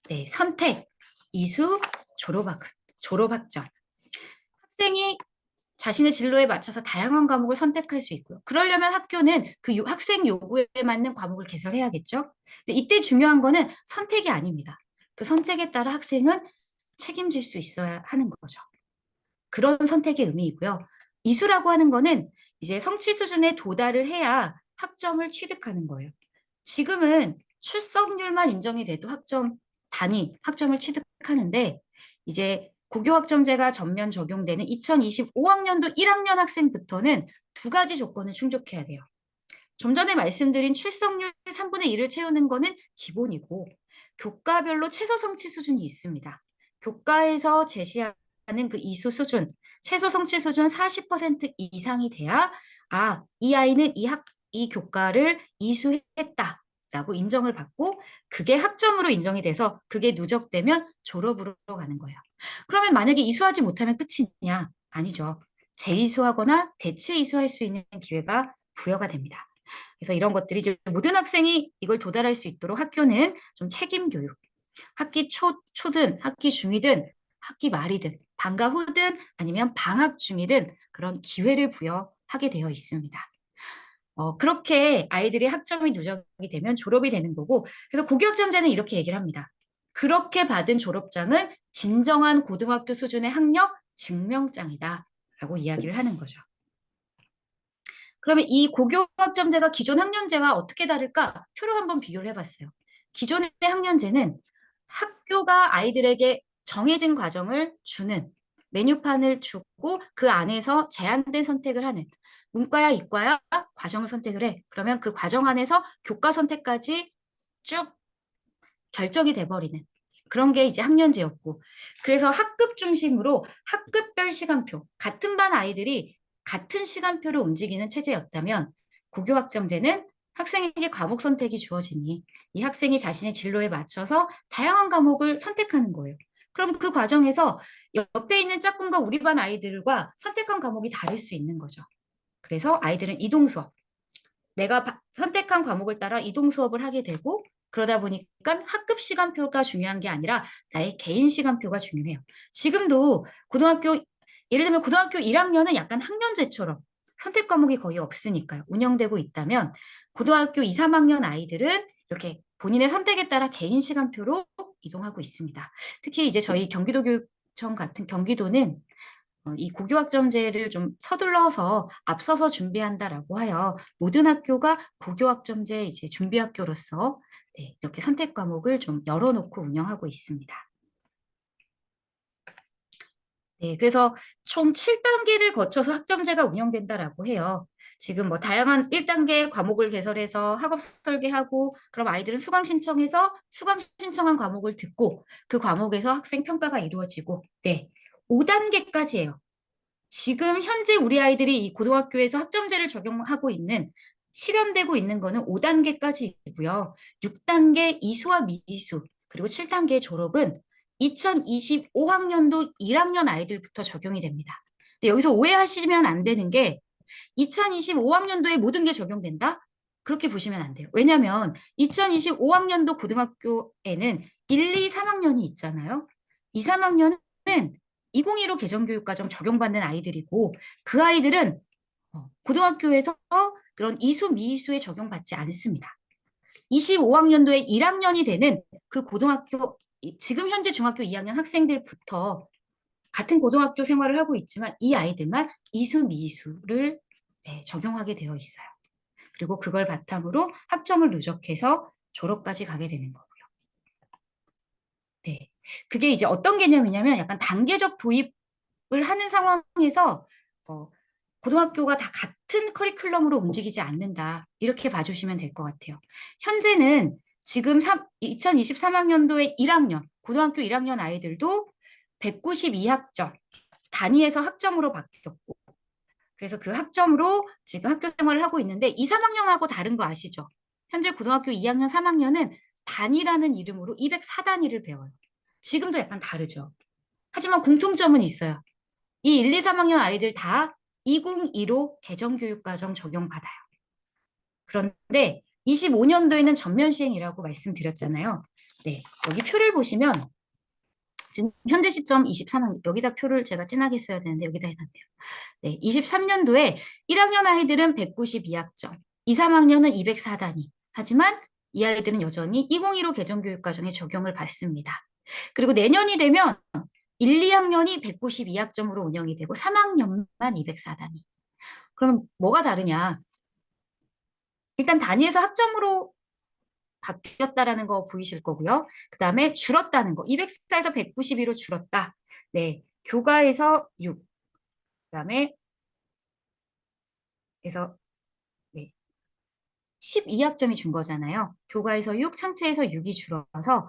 네, 선택, 이수, 졸업학점. 학생이 자신의 진로에 맞춰서 다양한 과목을 선택할 수 있고요. 그러려면 학교는 그 학생 요구에 맞는 과목을 개설해야겠죠. 근데 이때 중요한 거는 선택이 아닙니다. 그 선택에 따라 학생은 책임질 수 있어야 하는 거죠. 그런 선택의 의미이고요. 이수라고 하는 거는 이제 성취 수준에 도달을 해야 학점을 취득하는 거예요. 지금은 출석률만 인정이 돼도 학점을 취득하는데 이제 고교학점제가 전면 적용되는 2025학년도 1학년 학생부터는 두 가지 조건을 충족해야 돼요. 좀 전에 말씀드린 출석률 3분의 1을 채우는 거는 기본이고 교과별로 최소 성취 수준이 있습니다. 교과에서 제시하는 그 이수 수준, 최소 성취 수준 40% 이상이 돼야 이 아이는 이 교과를 이수했다. 라고 인정을 받고 그게 학점으로 인정이 돼서 그게 누적되면 졸업으로 가는 거예요. 그러면 만약에 이수하지 못하면 끝이냐? 아니죠. 재이수하거나 대체 이수할 수 있는 기회가 부여가 됩니다. 그래서 이런 것들이 이제 모든 학생이 이걸 도달할 수 있도록 학교는 좀 책임 교육, 학기 초든 학기 중이든 학기 말이든 방과 후든 아니면 방학 중이든 그런 기회를 부여하게 되어 있습니다. 그렇게 아이들이 학점이 누적이 되면 졸업이 되는 거고, 그래서 고교학점제는 이렇게 얘기를 합니다. 그렇게 받은 졸업장은 진정한 고등학교 수준의 학력 증명장이다. 라고 이야기를 하는 거죠. 그러면 이 고교학점제가 기존 학년제와 어떻게 다를까? 표로 한번 비교를 해봤어요. 기존의 학년제는 학교가 아이들에게 정해진 과정을 주는 메뉴판을 주고 그 안에서 제한된 선택을 하는 문과야 이과야 과정을 선택을 해. 그러면 그 과정 안에서 교과 선택까지 쭉 결정이 돼버리는 그런 게 이제 학년제였고 그래서 학급 중심으로 학급별 시간표 같은 반 아이들이 같은 시간표를 움직이는 체제였다면 고교학점제는 학생에게 과목 선택이 주어지니 이 학생이 자신의 진로에 맞춰서 다양한 과목을 선택하는 거예요. 그럼 그 과정에서 옆에 있는 짝꿍과 우리 반 아이들과 선택한 과목이 다를 수 있는 거죠. 그래서 아이들은 이동 수업, 내가 선택한 과목을 따라 이동 수업을 하게 되고 그러다 보니까 학급 시간표가 중요한 게 아니라 나의 개인 시간표가 중요해요. 지금도 예를 들면 고등학교 1학년은 약간 학년제처럼 선택 과목이 거의 없으니까요. 운영되고 있다면 고등학교 2, 3학년 아이들은 이렇게 본인의 선택에 따라 개인 시간표로 이동하고 있습니다. 특히 이제 저희 경기도교육청 같은 경기도는 이 고교학점제를 좀 서둘러서 앞서서 준비한다라고 하여 모든 학교가 고교학점제 이제 준비 학교로서 네, 이렇게 선택 과목을 좀 열어놓고 운영하고 있습니다. 네, 그래서 총 7단계를 거쳐서 학점제가 운영된다라고 해요. 지금 뭐 다양한 1단계 과목을 개설해서 학업 설계하고 그럼 아이들은 수강 신청해서 수강 신청한 과목을 듣고 그 과목에서 학생 평가가 이루어지고 네, 5단계까지예요. 지금 현재 우리 아이들이 이 고등학교에서 학점제를 적용하고 있는 실현되고 있는 거는 5단계까지이고요. 6단계 이수와 미이수 그리고 7단계 졸업은 2025학년도 1학년 아이들부터 적용이 됩니다. 근데 여기서 오해하시면 안 되는 게 2025학년도에 모든 게 적용된다? 그렇게 보시면 안 돼요. 왜냐하면 2025학년도 고등학교에는 1, 2, 3학년이 있잖아요. 2, 3학년은 2015 개정교육과정 적용받는 아이들이고 그 아이들은 고등학교에서 그런 이수, 미이수에 적용받지 않습니다. 25학년도에 1학년이 되는 그 고등학교, 지금 현재 중학교 2학년 학생들부터 같은 고등학교 생활을 하고 있지만 이 아이들만 이수, 미이수를 적용하게 되어 있어요. 그리고 그걸 바탕으로 학점을 누적해서 졸업까지 가게 되는 거고요. 네. 그게 이제 어떤 개념이냐면 약간 단계적 도입을 하는 상황에서 고등학교가 다 같은 커리큘럼으로 움직이지 않는다. 이렇게 봐주시면 될 것 같아요. 현재는 지금 2023학년도에 1학년, 고등학교 1학년 아이들도 192학점, 단위에서 학점으로 바뀌었고, 그래서 그 학점으로 지금 학교 생활을 하고 있는데 2, 3학년하고 다른 거 아시죠? 현재 고등학교 2학년, 3학년은 단위라는 이름으로 204단위를 배워요. 지금도 약간 다르죠. 하지만 공통점은 있어요. 이 1, 2, 3학년 아이들 다 2015 개정교육과정 적용받아요. 그런데 25년도에는 전면 시행이라고 말씀드렸잖아요. 네, 여기 표를 보시면 지금 현재 시점 23학년, 여기다 표를 제가 진하게 써야 되는데 여기다 해놨네요. 네, 23년도에 1학년 아이들은 192학점, 2, 3학년은 204단위. 하지만 이 아이들은 여전히 2015 개정교육과정에 적용을 받습니다. 그리고 내년이 되면 1, 2학년이 192학점으로 운영이 되고 3학년만 204단위. 그럼 뭐가 다르냐? 일단 단위에서 학점으로 바뀌었다라는 거 보이실 거고요. 그 다음에 줄었다는 거. 204에서 192로 줄었다. 네, 교과에서 6. 그 다음에 그래서 네, 12학점이 준 거잖아요. 교과에서 6, 창체에서 6이 줄어서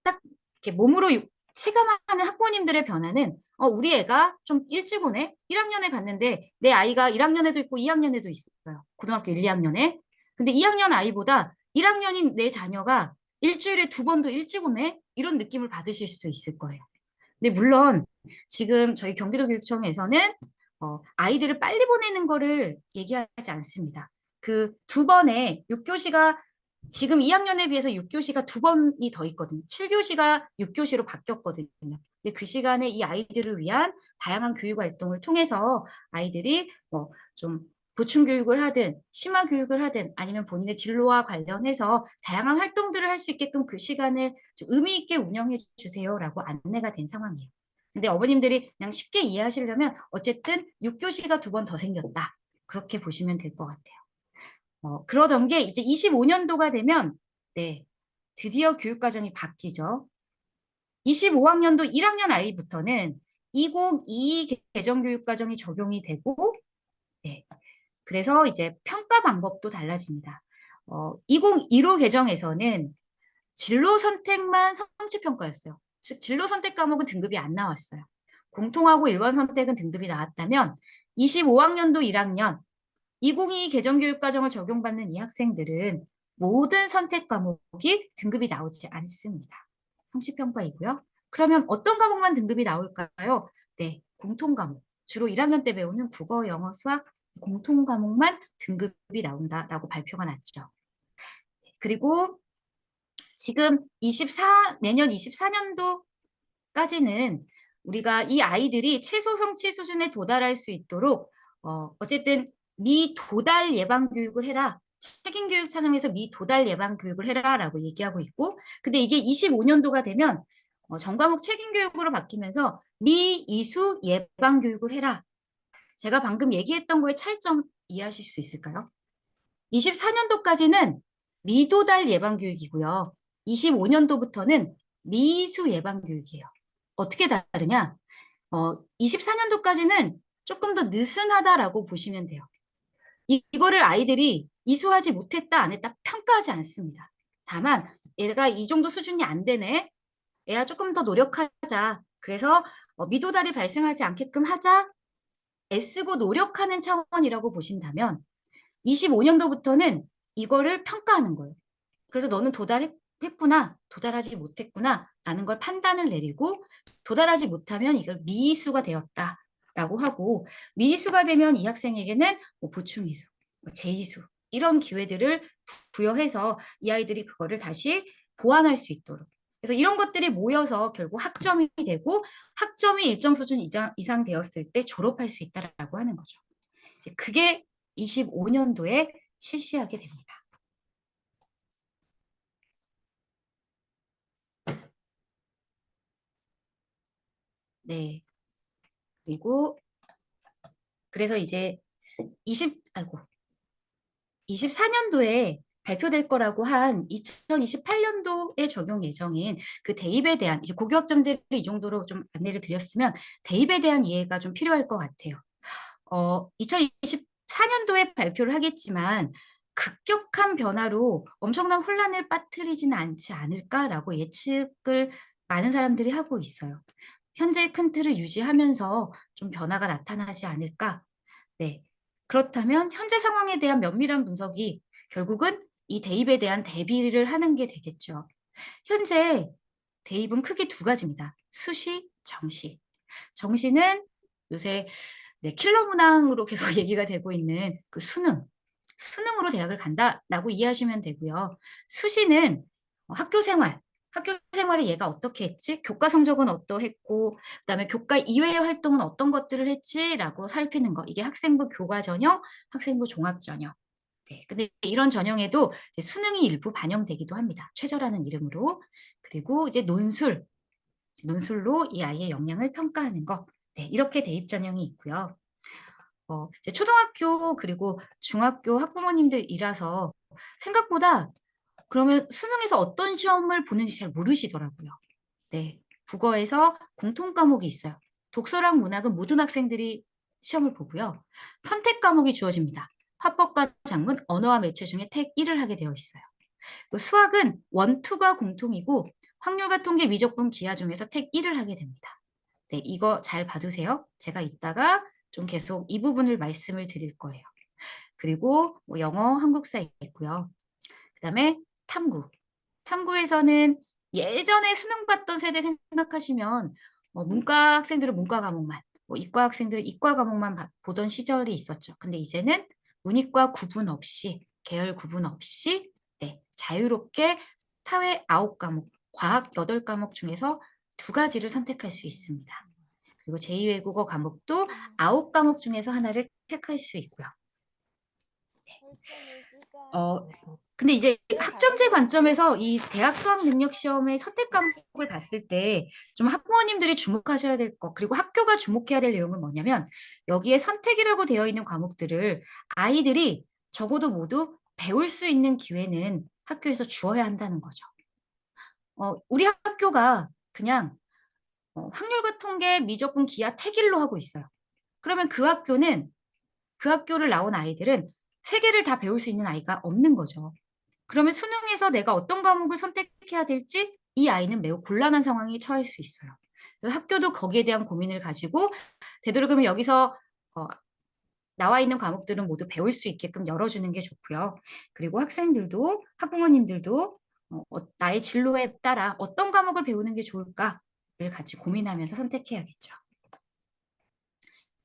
딱 이렇게 몸으로 체감하는 학부모님들의 변화는 우리 애가 좀 일찍 오네? 1학년에 갔는데 내 아이가 1학년에도 있고 2학년에도 있어요. 고등학교 1, 2학년에. 근데 2학년 아이보다 1학년인 내 자녀가 일주일에 2번도 일찍 오네? 이런 느낌을 받으실 수 있을 거예요. 근데 물론 지금 저희 경기도교육청에서는 아이들을 빨리 보내는 거를 얘기하지 않습니다. 그 2번에 6교시가 지금 2학년에 비해서 6교시가 2번이 더 있거든요. 7교시가 6교시로 바뀌었거든요. 근데 그 시간에 이 아이들을 위한 다양한 교육 활동을 통해서 아이들이 뭐 좀 보충 교육을 하든 심화 교육을 하든 아니면 본인의 진로와 관련해서 다양한 활동들을 할 수 있게끔 그 시간을 좀 의미 있게 운영해 주세요라고 안내가 된 상황이에요. 근데 어머님들이 그냥 쉽게 이해하시려면 어쨌든 6교시가 2번 더 생겼다. 그렇게 보시면 될 것 같아요. 그러던 게 이제 25년도가 되면 네, 드디어 교육과정이 바뀌죠. 25학년도 1학년 아이부터는 2022 개정교육과정이 적용이 되고 네, 그래서 이제 평가 방법도 달라집니다. 2015 개정에서는 진로 선택만 성취평가였어요. 즉 진로 선택 과목은 등급이 안 나왔어요. 공통하고 일반 선택은 등급이 나왔다면 25학년도 1학년 2022 개정교육과정을 적용받는 이 학생들은 모든 선택 과목이 등급이 나오지 않습니다. 성취평가이고요. 그러면 어떤 과목만 등급이 나올까요? 네, 공통 과목. 주로 1학년 때 배우는 국어, 영어, 수학 공통 과목만 등급이 나온다라고 발표가 났죠. 그리고 지금 내년 24년도까지는 우리가 이 아이들이 최소 성취 수준에 도달할 수 있도록 어쨌든 미도달 예방 교육을 해라. 책임 교육 차정에서 미도달 예방 교육을 해라라고 얘기하고 있고, 근데 이게 25년도가 되면 전과목 책임 교육으로 바뀌면서 미이수 예방 교육을 해라. 제가 방금 얘기했던 거의 차이점 이해하실 수 있을까요? 24년도까지는 미도달 예방 교육이고요. 25년도부터는 미이수 예방 교육이에요. 어떻게 다르냐? 24년도까지는 조금 더 느슨하다라고 보시면 돼요. 이거를 아이들이 이수하지 못했다, 안 했다 평가하지 않습니다. 다만 얘가 이 정도 수준이 안 되네. 애가 조금 더 노력하자. 그래서 미도달이 발생하지 않게끔 하자. 애쓰고 노력하는 차원이라고 보신다면 25년도부터는 이거를 평가하는 거예요. 그래서 너는 도달했구나, 도달하지 못했구나 라는 걸 판단을 내리고 도달하지 못하면 이걸 미수가 되었다라고 하고 미수가 되면 이 학생에게는 뭐 보충이수, 뭐 재이수 이런 기회들을 부여해서 이 아이들이 그거를 다시 보완할 수 있도록 그래서 이런 것들이 모여서 결국 학점이 되고 학점이 일정 수준 이상 되었을 때 졸업할 수 있다라고 하는 거죠. 이제 그게 25년도에 실시하게 됩니다. 네. 그리고 그래서 이제 24년도에 발표될 거라고 한 2028년도에 적용 예정인 그 대입에 대한 이제 고교학점제를 이 정도로 좀 안내를 드렸으면 대입에 대한 이해가 좀 필요할 것 같아요. 2024년도에 발표를 하겠지만 급격한 변화로 엄청난 혼란을 빠뜨리지는 않지 않을까라고 예측을 많은 사람들이 하고 있어요. 현재의 큰 틀을 유지하면서 좀 변화가 나타나지 않을까? 네. 그렇다면 현재 상황에 대한 면밀한 분석이 결국은 이 대입에 대한 대비를 하는 게 되겠죠. 현재 대입은 크게 두 가지입니다. 수시, 정시. 정시는 요새 네, 킬러 문항으로 계속 얘기가 되고 있는 그 수능. 수능으로 대학을 간다라고 이해하시면 되고요. 수시는 학교 생활. 학교 생활에 얘가 어떻게 했지? 교과 성적은 어떠했고, 그다음에 교과 이외의 활동은 어떤 것들을 했지라고 살피는 거. 이게 학생부 교과 전형, 학생부 종합 전형. 네, 근데 이런 전형에도 이제 수능이 일부 반영되기도 합니다. 최저라는 이름으로. 그리고 이제 논술로 이 아이의 역량을 평가하는 거. 네, 이렇게 대입 전형이 있고요. 이제 초등학교 그리고 중학교 학부모님들이라서 생각보다 그러면 수능에서 어떤 시험을 보는지 잘 모르시더라고요. 네, 국어에서 공통 과목이 있어요. 독서랑 문학은 모든 학생들이 시험을 보고요. 선택 과목이 주어집니다. 화법과 작문, 언어와 매체 중에 택 1을 하게 되어 있어요. 그 수학은 원, 투가 공통이고 확률과 통계, 미적분, 기하 중에서 택 1을 하게 됩니다. 네, 이거 잘 봐두세요. 제가 이따가 좀 계속 이 부분을 말씀을 드릴 거예요. 그리고 뭐 영어, 한국사 있고요. 그다음에 탐구. 탐구에서는 예전에 수능 봤던 세대 생각하시면 문과 학생들은 문과 과목만, 이과 학생들은 이과 과목만 보던 시절이 있었죠. 근데 이제는 문이과 구분 없이, 계열 구분 없이 네, 자유롭게 사회 9과목, 과학 8과목 중에서 두 가지를 선택할 수 있습니다. 그리고 제2외국어 과목도 9과목 중에서 하나를 택할 수 있고요. 어, 근데 이제 학점제 관점에서 이 대학 수학 능력 시험의 선택 과목을 봤을 때 좀 학부모님들이 주목하셔야 될 것, 그리고 학교가 주목해야 될 내용은 뭐냐면 여기에 선택이라고 되어 있는 과목들을 아이들이 적어도 모두 배울 수 있는 기회는 학교에서 주어야 한다는 거죠. 우리 학교가 그냥 확률과 통계, 미적분, 기하, 택일로 하고 있어요. 그러면 그 학교를 나온 아이들은 세 개를 다 배울 수 있는 아이가 없는 거죠. 그러면 수능에서 내가 어떤 과목을 선택해야 될지 이 아이는 매우 곤란한 상황에 처할 수 있어요. 그래서 학교도 거기에 대한 고민을 가지고 되도록이면 여기서 나와 있는 과목들은 모두 배울 수 있게끔 열어주는 게 좋고요. 그리고 학생들도 학부모님들도 나의 진로에 따라 어떤 과목을 배우는 게 좋을까를 같이 고민하면서 선택해야겠죠.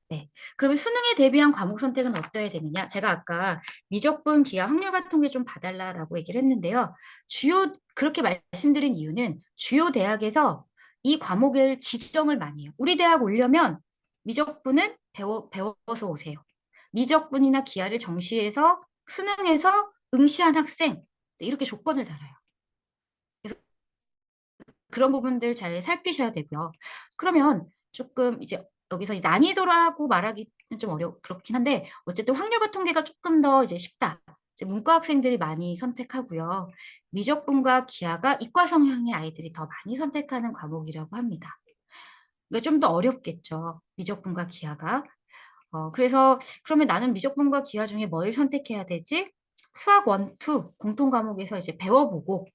네. 그러면 수능에 대비한 과목 선택은 어떠해야 되느냐? 제가 아까 미적분, 기하, 확률과 통계 좀 봐달라라고 얘기를 했는데요. 그렇게 말씀드린 이유는 주요 대학에서 이 과목을 지정을 많이 해요. 우리 대학 오려면 미적분은 배워서 오세요. 미적분이나 기하를 정시해서 수능에서 응시한 학생, 네, 이렇게 조건을 달아요. 그래서 그런 부분들 잘 살피셔야 되고요. 그러면 조금 이제 여기서 난이도라고 말하기는 좀 그렇긴 한데 어쨌든 확률과 통계가 조금 더 이제 쉽다. 이제 문과 학생들이 많이 선택하고요. 미적분과 기하가 이과 성향의 아이들이 더 많이 선택하는 과목이라고 합니다. 그러니까 좀 더 어렵겠죠. 미적분과 기하가. 그래서 그러면 나는 미적분과 기하 중에 뭘 선택해야 되지? 수학 1, 2 공통 과목에서 이제 배워보고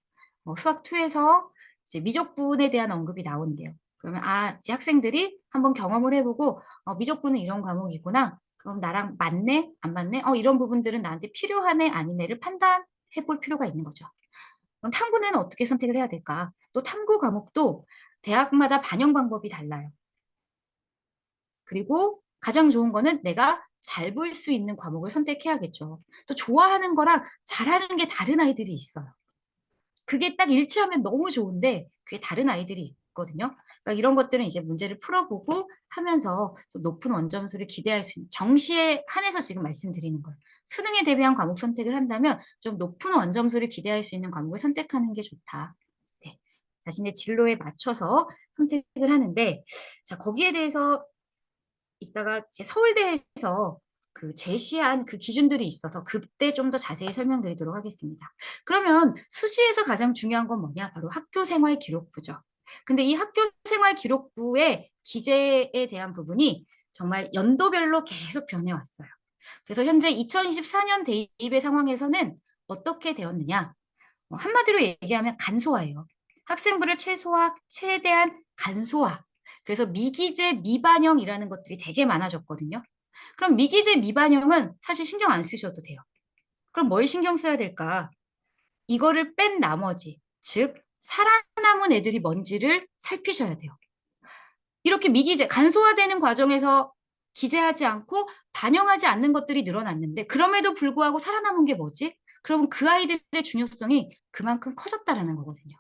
수학 2에서 이제 미적분에 대한 언급이 나온대요. 그러면 이제 학생들이 한번 경험을 해보고 미적분은 이런 과목이구나. 그럼 나랑 맞네? 안 맞네? 이런 부분들은 나한테 필요하네? 아니네를 판단해 볼 필요가 있는 거죠. 그럼 탐구는 어떻게 선택을 해야 될까? 또 탐구 과목도 대학마다 반영 방법이 달라요. 그리고 가장 좋은 거는 내가 잘 볼 수 있는 과목을 선택해야겠죠. 또 좋아하는 거랑 잘하는 게 다른 아이들이 있어요. 그게 딱 일치하면 너무 좋은데 그게 다른 아이들이 있거든요. 그러니까 이런 것들은 이제 문제를 풀어보고 하면서 좀 높은 원점수를 기대할 수 있는 정시에 한해서 지금 말씀드리는 거예요. 수능에 대비한 과목 선택을 한다면 좀 높은 원점수를 기대할 수 있는 과목을 선택하는 게 좋다. 네. 자신의 진로에 맞춰서 선택을 하는데 자 거기에 대해서 이따가 제 서울대에서 그 제시한 그 기준들이 있어서 그때 좀 더 자세히 설명드리도록 하겠습니다. 그러면 수시에서 가장 중요한 건 뭐냐? 바로 학교 생활 기록부죠. 근데 이 학교 생활 기록부의 기재에 대한 부분이 정말 연도별로 계속 변해왔어요. 그래서 현재 2024년 대입의 상황에서는 어떻게 되었느냐? 한마디로 얘기하면 간소화예요. 학생부를 최대한 간소화. 그래서 미기재, 미반영이라는 것들이 되게 많아졌거든요. 그럼 미기재, 미반영은 사실 신경 안 쓰셔도 돼요. 그럼 뭘 신경 써야 될까? 이거를 뺀 나머지, 즉 살아남은 애들이 뭔지를 살피셔야 돼요. 이렇게 미기재, 간소화되는 과정에서 기재하지 않고 반영하지 않는 것들이 늘어났는데 그럼에도 불구하고 살아남은 게 뭐지? 그러면 그 아이들의 중요성이 그만큼 커졌다라는 거거든요.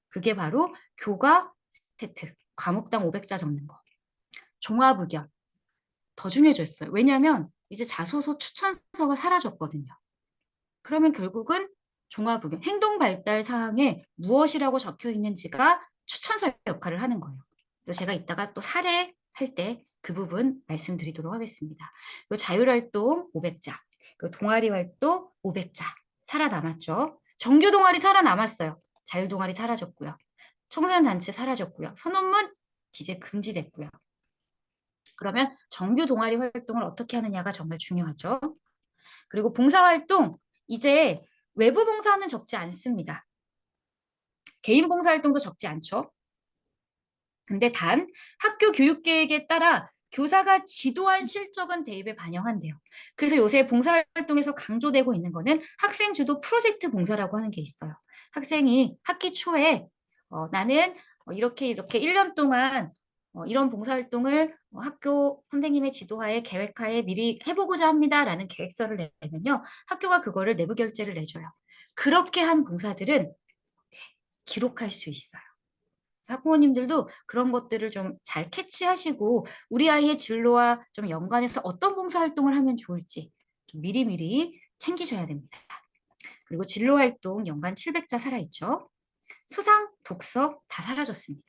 그게 바로 교과 스태트, 과목당 500자 적는 거. 종합의견, 더 중요해졌어요. 왜냐하면 이제 자소서 추천서가 사라졌거든요. 그러면 결국은 종합의견, 행동발달 사항에 무엇이라고 적혀 있는지가 추천서 역할을 하는 거예요. 그래서 제가 이따가 또 사례 할 때 그 부분 말씀드리도록 하겠습니다. 자율활동 500자, 동아리 활동 500자 살아남았죠. 정규 동아리 살아남았어요. 자율 동아리 사라졌고요. 청소년 단체 사라졌고요. 선언문 기재 금지됐고요. 그러면 정규 동아리 활동을 어떻게 하느냐가 정말 중요하죠. 그리고 봉사활동, 이제 외부 봉사는 적지 않습니다. 개인 봉사활동도 적지 않죠. 근데 단 학교 교육 계획에 따라 교사가 지도한 실적은 대입에 반영한대요. 그래서 요새 봉사활동에서 강조되고 있는 거는 학생 주도 프로젝트 봉사라고 하는 게 있어요. 학생이 학기 초에 나는 이렇게 1년 동안 이런 봉사활동을 학교 선생님의 지도하에 계획하에 미리 해보고자 합니다라는 계획서를 내면요. 학교가 그거를 내부 결제를 내줘요. 그렇게 한 봉사들은 기록할 수 있어요. 학부모님들도 그런 것들을 좀 잘 캐치하시고 우리 아이의 진로와 좀 연관해서 어떤 봉사활동을 하면 좋을지 좀 미리미리 챙기셔야 됩니다. 그리고 진로활동 연간 700자 살아있죠. 수상, 독서 다 사라졌습니다.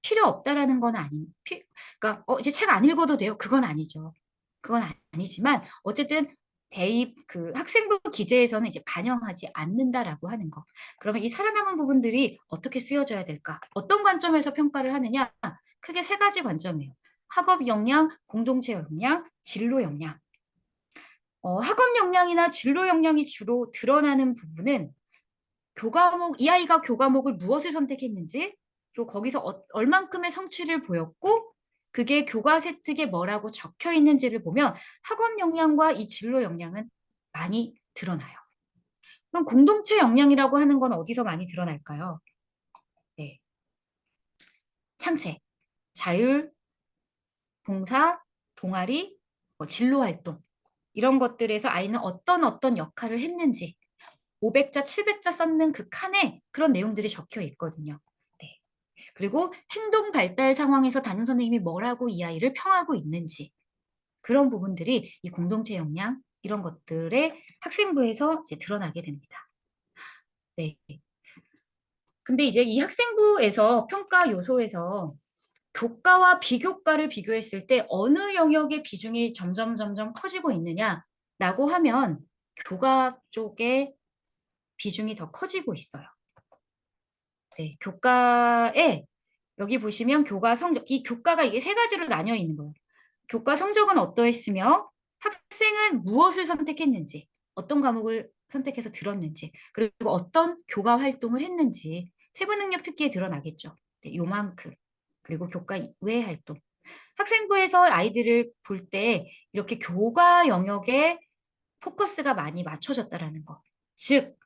필요 없다라는 건 그러니까 이제 책 안 읽어도 돼요. 그건 아니죠. 그건 아니지만 어쨌든 대입 그 학생부 기재에서는 이제 반영하지 않는다라고 하는 거. 그러면 이 살아남은 부분들이 어떻게 쓰여져야 될까? 어떤 관점에서 평가를 하느냐? 크게 세 가지 관점이에요. 학업 역량, 공동체 역량, 진로 역량. 학업 역량이나 진로 역량이 주로 드러나는 부분은 교과목, 이 아이가 교과목을 무엇을 선택했는지, 그리고 거기서 얼만큼의 성취를 보였고, 그게 교과 세특에 뭐라고 적혀 있는지를 보면 학업 역량과 이 진로 역량은 많이 드러나요. 그럼 공동체 역량이라고 하는 건 어디서 많이 드러날까요? 네. 창체, 자율, 봉사, 동아리, 진로 활동. 이런 것들에서 아이는 어떤 역할을 했는지 500자, 700자 썼는 그 칸에 그런 내용들이 적혀 있거든요. 네. 그리고 행동 발달 상황에서 담임 선생님이 뭐라고 이 아이를 평하고 있는지 그런 부분들이 이 공동체 역량 이런 것들의 학생부에서 이제 드러나게 됩니다. 네. 근데 이제 이 학생부에서 평가 요소에서 교과와 비교과를 비교했을 때 어느 영역의 비중이 점점 커지고 있느냐라고 하면 교과 쪽의 비중이 더 커지고 있어요. 네, 교과에 여기 보시면 교과 성적, 이 교과가 이게 세 가지로 나뉘어 있는 거예요. 교과 성적은 어떠했으며 학생은 무엇을 선택했는지, 어떤 과목을 선택해서 들었는지, 그리고 어떤 교과 활동을 했는지 세부 능력 특기에 드러나겠죠. 네, 요만큼. 그리고 교과 외 활동. 학생부에서 아이들을 볼 때 이렇게 교과 영역에 포커스가 많이 맞춰졌다라는 거. 즉,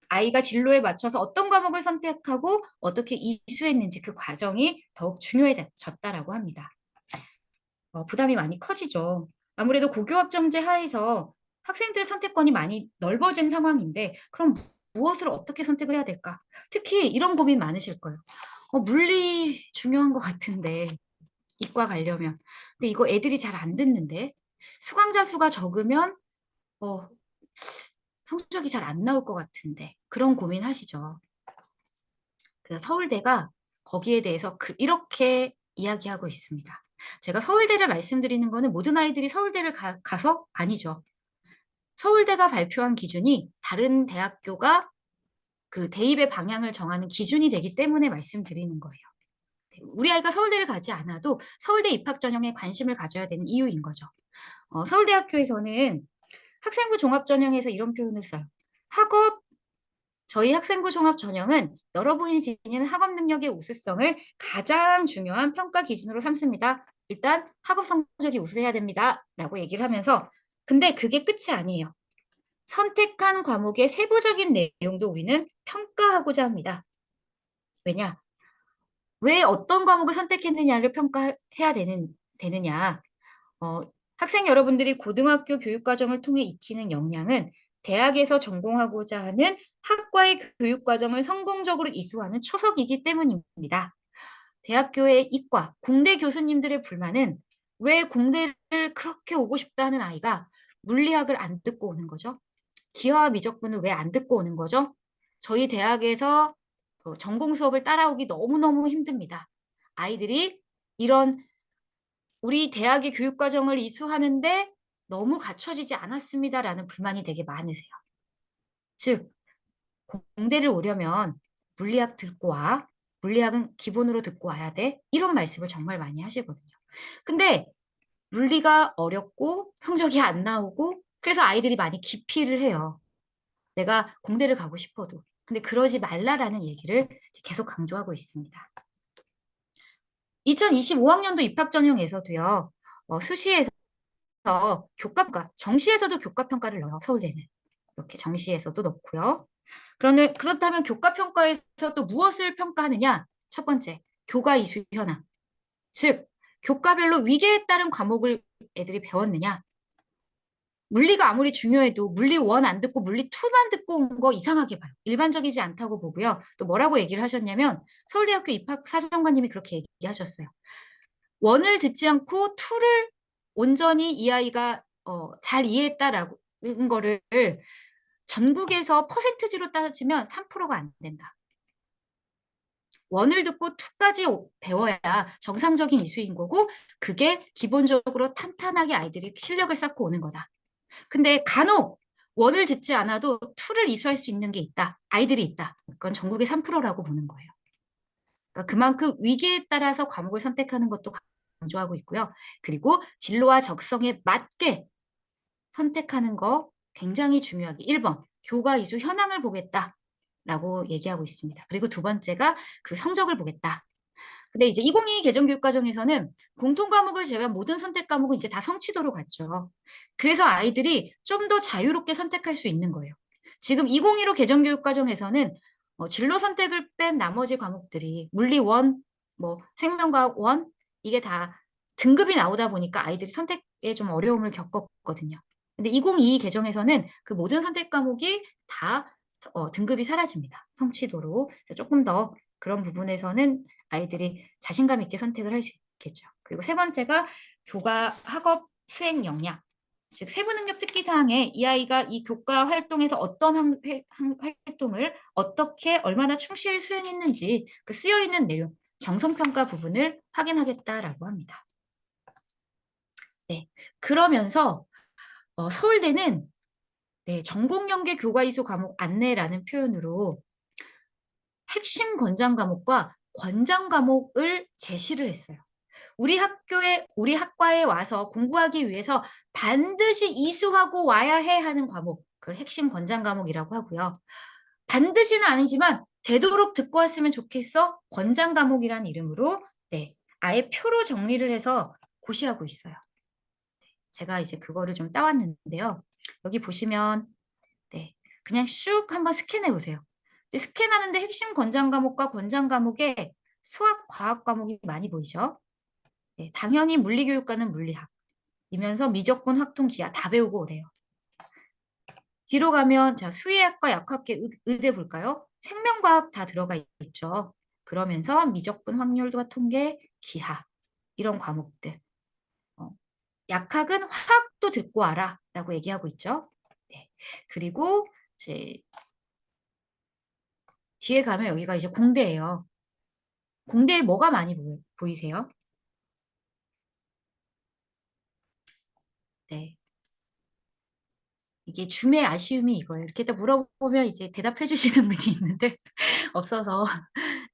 아이가 진로에 맞춰서 어떤 과목을 선택하고 어떻게 이수했는지 그 과정이 더욱 중요해졌다라고 합니다. 부담이 많이 커지죠. 아무래도 고교학점제 하에서 학생들의 선택권이 많이 넓어진 상황인데 그럼 무엇을 어떻게 선택을 해야 될까? 특히 이런 고민 많으실 거예요. 물리 중요한 것 같은데 이과 가려면. 근데 이거 애들이 잘 안 듣는데 수강자 수가 적으면 어, 성적이 잘 안 나올 것 같은데 그런 고민하시죠. 그래서 서울대가 거기에 대해서 이렇게 이야기하고 있습니다. 제가 서울대를 말씀드리는 거는 모든 아이들이 서울대를 가서 아니죠. 서울대가 발표한 기준이 다른 대학교가 그 대입의 방향을 정하는 기준이 되기 때문에 말씀드리는 거예요. 우리 아이가 서울대를 가지 않아도 서울대 입학 전형에 관심을 가져야 되는 이유인 거죠. 서울대학교에서는 학생부 종합 전형에서 이런 표현을 써요. 학업 저희 학생부 종합 전형은 여러분이 지니는 학업 능력의 우수성을 가장 중요한 평가 기준으로 삼습니다. 일단 학업 성적이 우수해야 됩니다. 라고 얘기를 하면서 근데 그게 끝이 아니에요. 선택한 과목의 세부적인 내용도 우리는 평가하고자 합니다. 왜냐? 왜 어떤 과목을 선택했느냐를 평가해야 되느냐. 어, 학생 여러분들이 고등학교 교육과정을 통해 익히는 역량은 대학에서 전공하고자 하는 학과의 교육과정을 성공적으로 이수하는 초석이기 때문입니다. 대학교의 이과, 공대 교수님들의 불만은 왜 공대를 그렇게 오고 싶다 하는 아이가 물리학을 안 듣고 오는 거죠? 기하와 미적분을 왜 안 듣고 오는 거죠? 저희 대학에서 전공 수업을 따라오기 너무너무 힘듭니다. 아이들이 이런 우리 대학의 교육과정을 이수하는데 너무 갖춰지지 않았습니다라는 불만이 되게 많으세요. 즉, 공대를 오려면 물리학 듣고 와. 물리학은 기본으로 듣고 와야 돼. 이런 말씀을 정말 많이 하시거든요. 근데 물리가 어렵고 성적이 안 나오고 그래서 아이들이 많이 기피를 해요. 내가 공대를 가고 싶어도. 근데 그러지 말라라는 얘기를 계속 강조하고 있습니다. 2025학년도 입학 전형에서도요. 수시에서 교과평가, 정시에서도 교과평가를 넣어요. 서울대는. 이렇게 정시에서도 넣고요. 그렇다면 교과평가에서 또 무엇을 평가하느냐? 첫 번째, 교과 이수 현황. 즉, 교과별로 위계에 따른 과목을 애들이 배웠느냐? 물리가 아무리 중요해도 물리 1 안 듣고 물리 2만 듣고 온 거 이상하게 봐요. 일반적이지 않다고 보고요. 또 뭐라고 얘기를 하셨냐면 서울대학교 입학사정관님이 그렇게 얘기하셨어요. 1을 듣지 않고 2를 온전히 이 아이가 잘 이해했다라는 거를 전국에서 퍼센트지로 따지면 3%가 안 된다. 1을 듣고 2까지 배워야 정상적인 이수인 거고 그게 기본적으로 탄탄하게 아이들이 실력을 쌓고 오는 거다. 근데 간혹 1을 듣지 않아도 2를 이수할 수 있는 게 있다. 아이들이 있다. 그건 전국의 3%라고 보는 거예요. 그러니까 그만큼 위기에 따라서 과목을 선택하는 것도 강조하고 있고요. 그리고 진로와 적성에 맞게 선택하는 거 굉장히 중요하게 1번 교과 이수 현황을 보겠다라고 얘기하고 있습니다. 그리고 두 번째가 그 성적을 보겠다. 근데 이제 2022 개정교육과정에서는 공통 과목을 제외한 모든 선택 과목은 이제 다 성취도로 갔죠. 그래서 아이들이 좀 더 자유롭게 선택할 수 있는 거예요. 지금 2015 개정교육과정에서는 진로 선택을 뺀 나머지 과목들이 물리 1, 뭐 생명과학 1 이게 다 등급이 나오다 보니까 아이들이 선택에 좀 어려움을 겪었거든요. 근데 2022 개정에서는 그 모든 선택 과목이 다 등급이 사라집니다. 성취도로. 조금 더 그런 부분에서는 아이들이 자신감 있게 선택을 할 수 있겠죠. 그리고 세 번째가 교과 학업 수행 역량. 즉 세부 능력 특기 사항에 이 아이가 이 교과 활동에서 어떤 활동을 어떻게 얼마나 충실히 수행했는지 그 쓰여 있는 내용, 정성 평가 부분을 확인하겠다라고 합니다. 네. 그러면서 서울대는 네, 전공 연계 교과 이수 과목 안내라는 표현으로 핵심 권장 과목과 권장 과목을 제시를 했어요. 우리 학과에 와서 공부하기 위해서 반드시 이수하고 와야 해 하는 과목, 그걸 핵심 권장 과목이라고 하고요. 반드시는 아니지만 되도록 듣고 왔으면 좋겠어 권장 과목이라는 이름으로 네, 아예 표로 정리를 해서 고시하고 있어요. 제가 이제 그거를 좀 따왔는데요. 여기 보시면 네, 그냥 슉 한번 스캔해 보세요. 스캔하는데 핵심 권장 과목과 권장 과목에 수학, 과학 과목이 많이 보이죠? 네, 당연히 물리교육과는 물리학, 이면서 미적분, 확통, 기하 다 배우고 오래요. 뒤로 가면 자 수의학과, 약학계, 의대 볼까요? 생명과학 다 들어가 있죠. 그러면서 미적분, 확률과 통계, 기하 이런 과목들. 약학은 화학도 듣고 와라 라고 얘기하고 있죠. 네. 그리고 이제 뒤에 가면 여기가 이제 공대예요. 공대에 뭐가 많이 보이세요? 네. 이게 줌의 아쉬움이 이거예요. 이렇게 딱 물어보면 이제 대답해 주시는 분이 있는데 없어서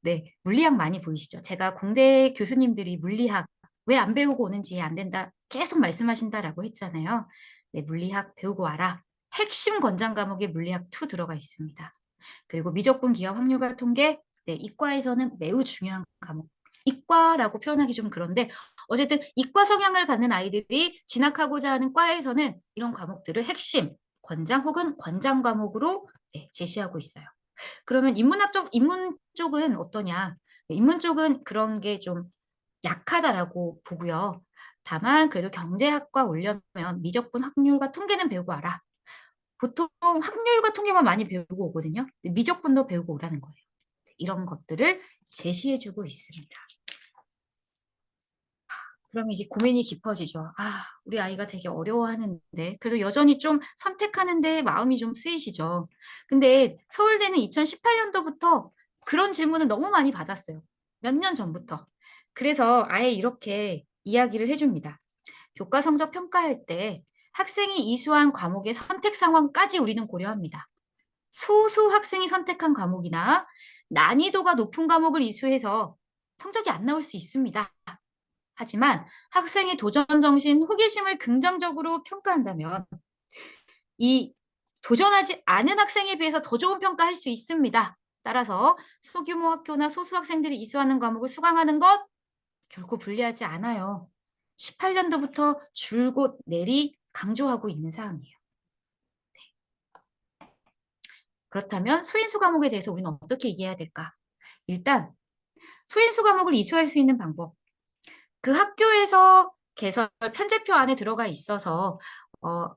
네, 물리학 많이 보이시죠? 제가 공대 교수님들이 물리학 왜 안 배우고 오는지 안 된다 계속 말씀하신다라고 했잖아요. 네, 물리학 배우고 와라. 핵심 권장 과목에 물리학 2 들어가 있습니다. 그리고 미적분, 기하, 확률과 통계, 네, 이과에서는 매우 중요한 과목. 이과라고 표현하기 좀 그런데 어쨌든 이과 성향을 갖는 아이들이 진학하고자 하는 과에서는 이런 과목들을 핵심, 권장 혹은 권장 과목으로 네, 제시하고 있어요. 그러면 인문 쪽은 어떠냐? 네, 인문 쪽은 그런 게 좀 약하다라고 보고요. 다만 그래도 경제학과 오려면 미적분, 확률과 통계는 배우고 와라. 보통 확률과 통계만 많이 배우고 오거든요. 근데 미적분도 배우고 오라는 거예요. 이런 것들을 제시해주고 있습니다. 그럼 이제 고민이 깊어지죠. 아, 우리 아이가 되게 어려워하는데, 그래도 여전히 좀 선택하는데 마음이 좀 쓰이시죠. 근데 서울대는 2018년도부터 그런 질문을 너무 많이 받았어요. 몇 년 전부터. 그래서 아예 이렇게 이야기를 해줍니다. 교과 성적 평가할 때 학생이 이수한 과목의 선택 상황까지 우리는 고려합니다. 소수 학생이 선택한 과목이나 난이도가 높은 과목을 이수해서 성적이 안 나올 수 있습니다. 하지만 학생의 도전 정신, 호기심을 긍정적으로 평가한다면 이 도전하지 않은 학생에 비해서 더 좋은 평가할 수 있습니다. 따라서 소규모 학교나 소수 학생들이 이수하는 과목을 수강하는 것 결코 불리하지 않아요. 18년도부터 줄곧 내리 강조하고 있는 사항이에요. 그렇다면 소인수 과목에 대해서 우리는 어떻게 이해해야 될까? 일단 소인수 과목을 이수할 수 있는 방법. 그 학교에서 개설 편제표 안에 들어가 있어서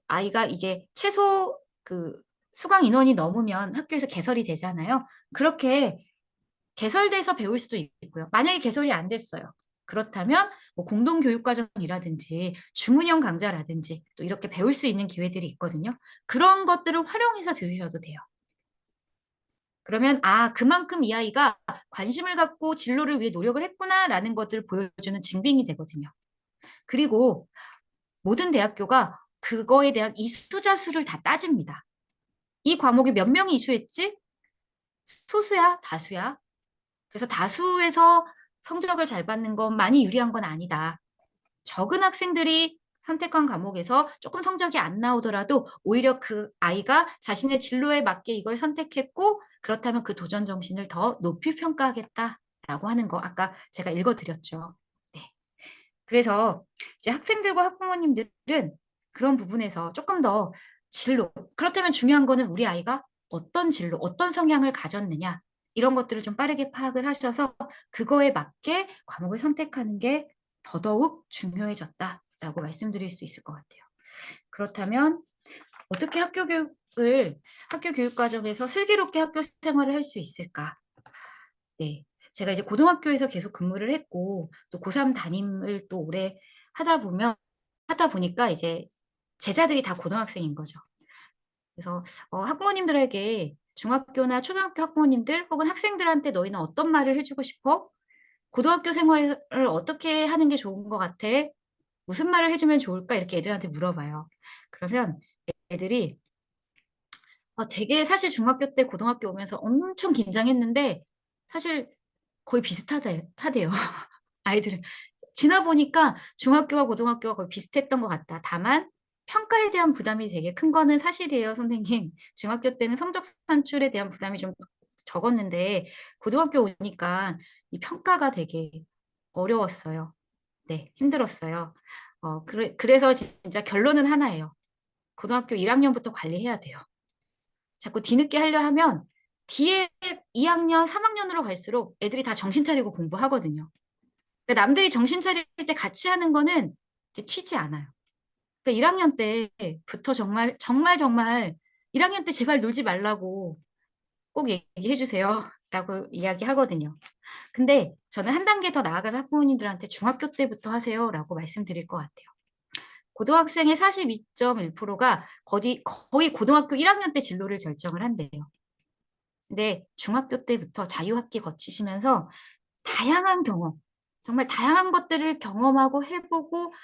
아이가 이게 최소 그 수강 인원이 넘으면 학교에서 개설이 되잖아요. 그렇게 개설돼서 배울 수도 있고요. 만약에 개설이 안 됐어요. 그렇다면 뭐 공동교육과정이라든지 주문형 강좌라든지 또 이렇게 배울 수 있는 기회들이 있거든요. 그런 것들을 활용해서 들으셔도 돼요. 그러면 아, 그만큼 이 아이가 관심을 갖고 진로를 위해 노력을 했구나라는 것들을 보여주는 증빙이 되거든요. 그리고 모든 대학교가 그거에 대한 이수자 수를 다 따집니다. 이 과목에 몇 명이 이수했지? 소수야, 다수야? 그래서 다수에서 성적을 잘 받는 건 많이 유리한 건 아니다. 적은 학생들이 선택한 과목에서 조금 성적이 안 나오더라도 오히려 그 아이가 자신의 진로에 맞게 이걸 선택했고 그렇다면 그 도전 정신을 더 높이 평가하겠다라고 하는 거 아까 제가 읽어드렸죠. 네. 그래서 이제 학생들과 학부모님들은 그런 부분에서 조금 더 진로, 그렇다면 중요한 거는 우리 아이가 어떤 진로, 어떤 성향을 가졌느냐, 이런 것들을 좀 빠르게 파악을 하셔서 그거에 맞게 과목을 선택하는 게 더더욱 중요해졌다라고 말씀드릴 수 있을 것 같아요. 그렇다면 어떻게 학교 교육 과정에서 슬기롭게 학교 생활을 할 수 있을까? 네. 제가 이제 고등학교에서 계속 근무를 했고, 또 고3 담임을 또 오래 하다 보니까 이제 제자들이 다 고등학생인 거죠. 그래서 학부모님들에게 중학교나 초등학교 학부모님들 혹은 학생들한테 너희는 어떤 말을 해주고 싶어? 고등학교 생활을 어떻게 하는 게 좋은 것 같아? 무슨 말을 해주면 좋을까? 이렇게 애들한테 물어봐요. 그러면 애들이 되게 사실 중학교 때 고등학교 오면서 엄청 긴장했는데 사실 거의 하대요. 아이들은. 지나 보니까 중학교와 고등학교가 거의 비슷했던 것 같다. 다만 평가에 대한 부담이 되게 큰 거는 사실이에요, 선생님. 중학교 때는 성적 산출에 대한 부담이 좀 적었는데 고등학교 오니까 이 평가가 되게 어려웠어요. 네, 힘들었어요. 그래서 진짜 결론은 하나예요. 고등학교 1학년부터 관리해야 돼요. 자꾸 뒤늦게 하려 하면 뒤에 2학년, 3학년으로 갈수록 애들이 다 정신 차리고 공부하거든요. 그러니까 남들이 정신 차릴 때 같이 하는 거는 이제 튀지 않아요. 그러니까 1학년 때부터 정말 1학년 때 제발 놀지 말라고 꼭 얘기해 주세요. 라고 이야기하거든요. 근데 저는 한 단계 더 나아가서 학부모님들한테 중학교 때부터 하세요. 라고 말씀드릴 것 같아요. 고등학생의 42.1%가 거의 고등학교 1학년 때 진로를 결정을 한대요. 근데 중학교 때부터 자유학기 거치시면서 다양한 경험, 정말 다양한 것들을 경험하고 해보고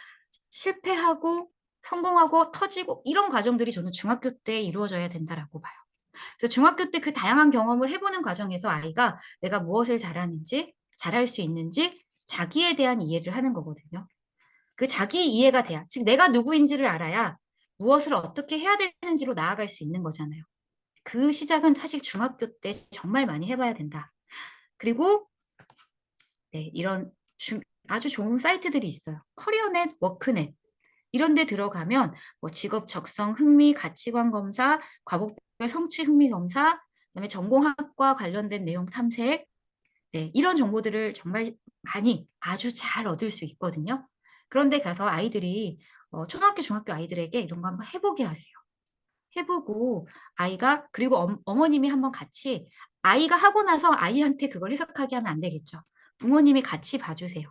실패하고 성공하고 터지고 이런 과정들이 저는 중학교 때 이루어져야 된다라고 봐요. 그래서 중학교 때 그 다양한 경험을 해보는 과정에서 아이가 내가 무엇을 잘하는지, 잘할 수 있는지 자기에 대한 이해를 하는 거거든요. 그 자기 이해가 돼야, 즉 내가 누구인지를 알아야 무엇을 어떻게 해야 되는지로 나아갈 수 있는 거잖아요. 그 시작은 사실 중학교 때 정말 많이 해봐야 된다. 그리고 네, 이런 아주 좋은 사이트들이 있어요. 커리어넷, 워크넷 이런 데 들어가면 뭐 직업 적성 흥미 가치관 검사, 과목별 성취 흥미 검사, 그다음에 전공학과 관련된 내용 탐색, 네, 이런 정보들을 정말 많이 아주 잘 얻을 수 있거든요. 그런데 가서 아이들이 초등학교, 중학교 아이들에게 이런 거 한번 해보게 하세요. 해보고 아이가 그리고 어머님이 한번 같이 아이가 하고 나서 아이한테 그걸 해석하게 하면 안 되겠죠. 부모님이 같이 봐주세요.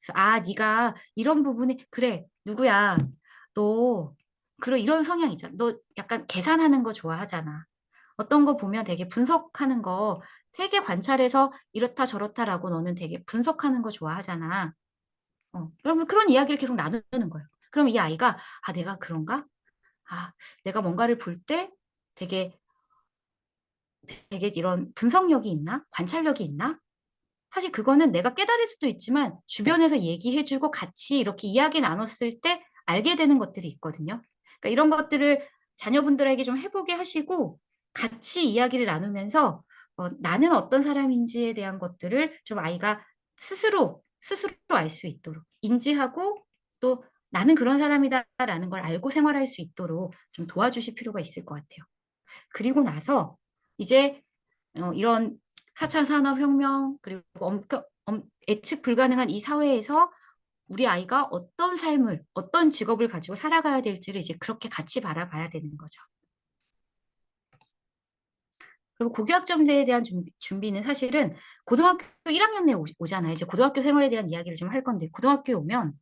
그래서 아, 네가 이런 부분이 그래, 누구야? 너 그런 이런 성향 있잖아. 너 약간 계산하는 거 좋아하잖아. 어떤 거 보면 되게 분석하는 거 되게 관찰해서 이렇다 저렇다라고 너는 되게 분석하는 거 좋아하잖아. 그러면 그런 이야기를 계속 나누는 거예요. 그럼 이 아이가 아, 내가 그런가? 아, 내가 뭔가를 볼 때 되게 되게 이런 분석력이 있나? 관찰력이 있나? 사실 그거는 내가 깨달을 수도 있지만 주변에서 얘기해주고 같이 이렇게 이야기 나눴을 때 알게 되는 것들이 있거든요. 그러니까 이런 것들을 자녀분들에게 좀 해보게 하시고 같이 이야기를 나누면서 나는 어떤 사람인지에 대한 것들을 좀 아이가 스스로 알 수 있도록 인지하고 또 나는 그런 사람이다라는 걸 알고 생활할 수 있도록 좀 도와주실 필요가 있을 것 같아요. 그리고 나서 이제 이런 4차 산업혁명 그리고 예측 불가능한 이 사회에서 우리 아이가 어떤 삶을, 어떤 직업을 가지고 살아가야 될지를 이제 그렇게 같이 바라봐야 되는 거죠. 그리고 고교학점제에 대한 준비는 사실은 고등학교 1학년에 오잖아요. 이제 고등학교 생활에 대한 이야기를 좀 할 건데, 고등학교에 오면,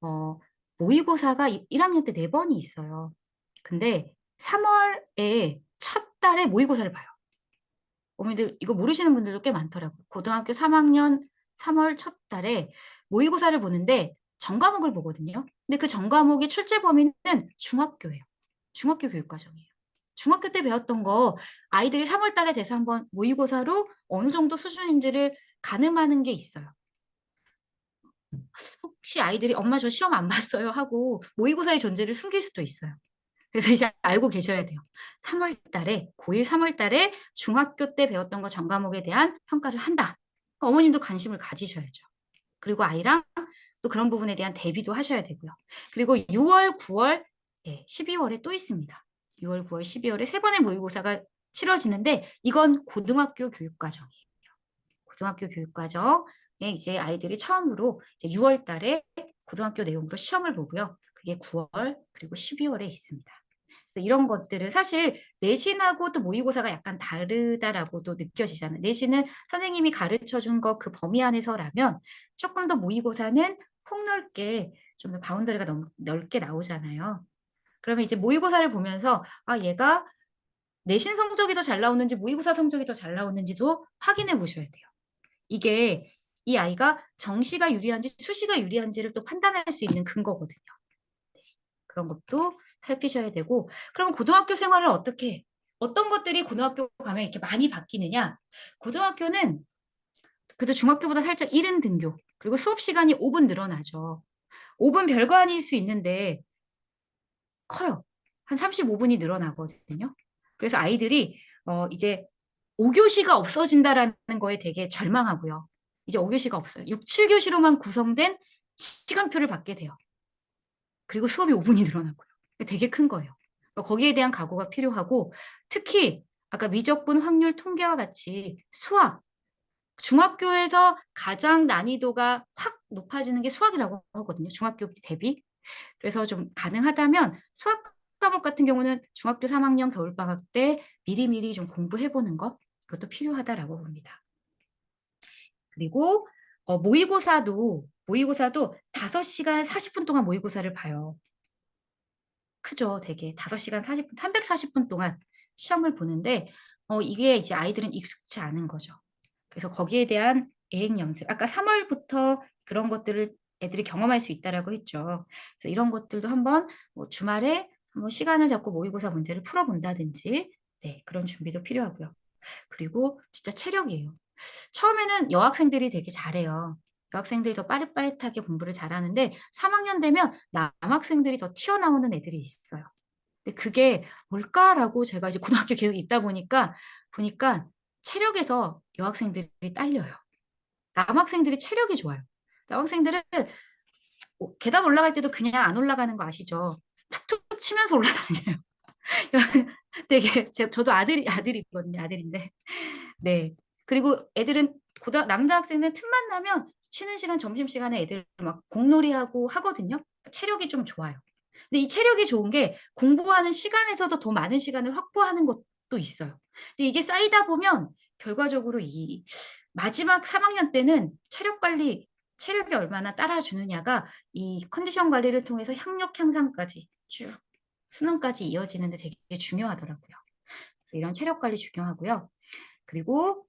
어, 모의고사가 1학년 때 4번이 있어요. 근데 3월에 첫 달에 모의고사를 봐요. 어머니들 이거 모르시는 분들도 꽤 많더라고요. 고등학교 3학년 3월 첫 달에 모의고사를 보는데 전과목을 보거든요. 근데 그 전과목의 출제 범위는 중학교예요. 중학교 교육과정이에요. 중학교 때 배웠던 거 아이들이 3월 달에 돼서 한번 모의고사로 어느 정도 수준인지를 가늠하는 게 있어요. 혹시 아이들이 엄마 저 시험 안 봤어요 하고 모의고사의 존재를 숨길 수도 있어요. 그래서 이제 알고 계셔야 돼요. 3월 달에, 고1 3월 달에 중학교 때 배웠던 거 전 과목에 대한 평가를 한다. 그러니까 어머님도 관심을 가지셔야죠. 그리고 아이랑 또 그런 부분에 대한 대비도 하셔야 되고요. 그리고 6월, 9월, 12월에 또 있습니다. 6월, 9월, 12월에 세 번의 모의고사가 치러지는데 이건 고등학교 교육과정이에요. 고등학교 교육과정에 이제 아이들이 처음으로 이제 6월 달에 고등학교 내용으로 시험을 보고요. 그게 9월 그리고 12월에 있습니다. 그래서 이런 것들은 사실 내신하고 또 모의고사가 약간 다르다라고도 느껴지잖아요. 내신은 선생님이 가르쳐 준 거 그 범위 안에서라면 조금 더 모의고사는 폭넓게 좀 더 바운더리가 너무 넓게 나오잖아요. 그러면 이제 모의고사를 보면서 아, 얘가 내신 성적이 더 잘 나오는지 모의고사 성적이 더 잘 나오는지도 확인해 보셔야 돼요. 이게 이 아이가 정시가 유리한지 수시가 유리한지를 또 판단할 수 있는 근거거든요. 그런 것도 살피셔야 되고, 그럼 고등학교 생활을 어떻게 해? 어떤 것들이 고등학교 가면 이렇게 많이 바뀌느냐? 고등학교는 그래도 중학교보다 살짝 이른 등교, 그리고 수업 시간이 5분 늘어나죠. 5분 별거 아닐 수 있는데 커요. 한 35분이 늘어나거든요. 그래서 아이들이 이제 5교시가 없어진다라는 거에 되게 절망하고요. 이제 5교시가 없어요. 6, 7교시로만 구성된 시간표를 받게 돼요. 그리고 수업이 5분이 늘어나고요. 되게 큰 거예요. 그러니까 거기에 대한 각오가 필요하고 특히 아까 미적분, 확률, 통계와 같이 수학, 중학교에서 가장 난이도가 확 높아지는 게 수학이라고 하거든요. 중학교 대비. 그래서 좀 가능하다면 수학 과목 같은 경우는 중학교 3학년 겨울방학 때 미리미리 좀 공부해보는 것, 그것도 필요하다라고 봅니다. 그리고 모의고사도 5시간 40분 동안 모의고사를 봐요. 크죠, 되게. 5시간 40분, 340분 동안 시험을 보는데 이게 이제 아이들은 익숙치 않은 거죠. 그래서 거기에 대한 예행 연습. 아까 3월부터 그런 것들을 애들이 경험할 수 있다라고 했죠. 그래서 이런 것들도 한번 뭐 주말에 한번 시간을 잡고 모의고사 문제를 풀어본다든지 네, 그런 준비도 필요하고요. 그리고 진짜 체력이에요. 처음에는 여학생들이 되게 잘해요. 여학생들이 더 빠릿빠릿하게 공부를 잘하는데 3학년 되면 남학생들이 더 튀어나오는 애들이 있어요. 근데 그게 뭘까라고 제가 이제 고등학교 계속 있다 보니까 체력에서 여학생들이 딸려요. 남학생들이 체력이 좋아요. 남학생들은 계단 올라갈 때도 그냥 안 올라가는 거 아시죠? 툭툭 치면서 올라다녀요. 되게 저도 아들이거든요. 아들인데. 네. 그리고 애들은 남자 학생은 틈만 나면 쉬는 시간 점심시간에 애들 막 공놀이하고 하거든요. 체력이 좀 좋아요. 근데 이 체력이 좋은 게 공부하는 시간에서도 더 많은 시간을 확보하는 것도 있어요. 근데 이게 쌓이다 보면 결과적으로 이 마지막 3학년 때는 체력이 얼마나 따라주느냐가 이 컨디션 관리를 통해서 학력 향상까지 쭉 수능까지 이어지는데 되게 중요하더라고요. 그래서 이런 체력 관리 중요하고요. 그리고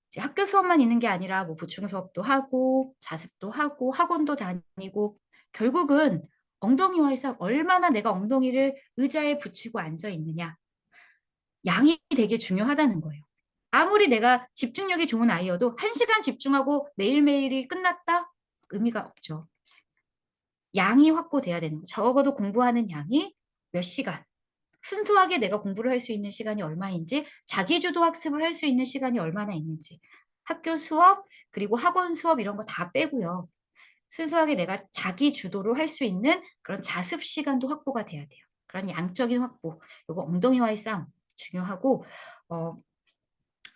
이제 학교 수업만 있는 게 아니라 뭐 보충 수업도 하고 자습도 하고 학원도 다니고 결국은 엉덩이와의 싸움, 얼마나 내가 엉덩이를 의자에 붙이고 앉아 있느냐. 양이 되게 중요하다는 거예요. 아무리 내가 집중력이 좋은 아이여도 1시간 집중하고 매일매일이 끝났다? 의미가 없죠. 양이 확보돼야 되는 거죠. 적어도 공부하는 양이 몇 시간. 순수하게 내가 공부를 할 수 있는 시간이 얼마인지, 자기주도 학습을 할 수 있는 시간이 얼마나 있는지, 학교 수업, 그리고 학원 수업 이런 거 다 빼고요. 순수하게 내가 자기 주도로 할 수 있는 그런 자습 시간도 확보가 돼야 돼요. 그런 양적인 확보. 이거 엉덩이와의 싸움 중요하고, 어,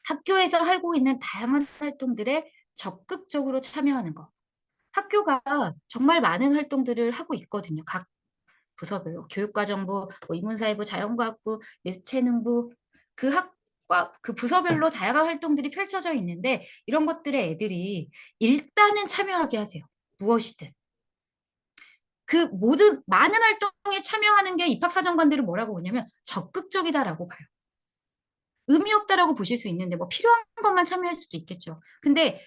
학교에서 하고 있는 다양한 활동들에 적극적으로 참여하는 거. 학교가 정말 많은 활동들을 하고 있거든요. 각 부서별로 교육과정부, 뭐 인문사회부, 자연과학부, 예체능부 그 학과 그 부서별로 다양한 활동들이 펼쳐져 있는데 이런 것들에 애들이 일단은 참여하게 하세요. 무엇이든. 그 모든 많은 활동에 참여하는 게 입학사정관들은 뭐라고 보냐면 적극적이다라고 봐요. 의미 없다라고 보실 수 있는데 뭐 필요한 것만 참여할 수도 있겠죠. 근데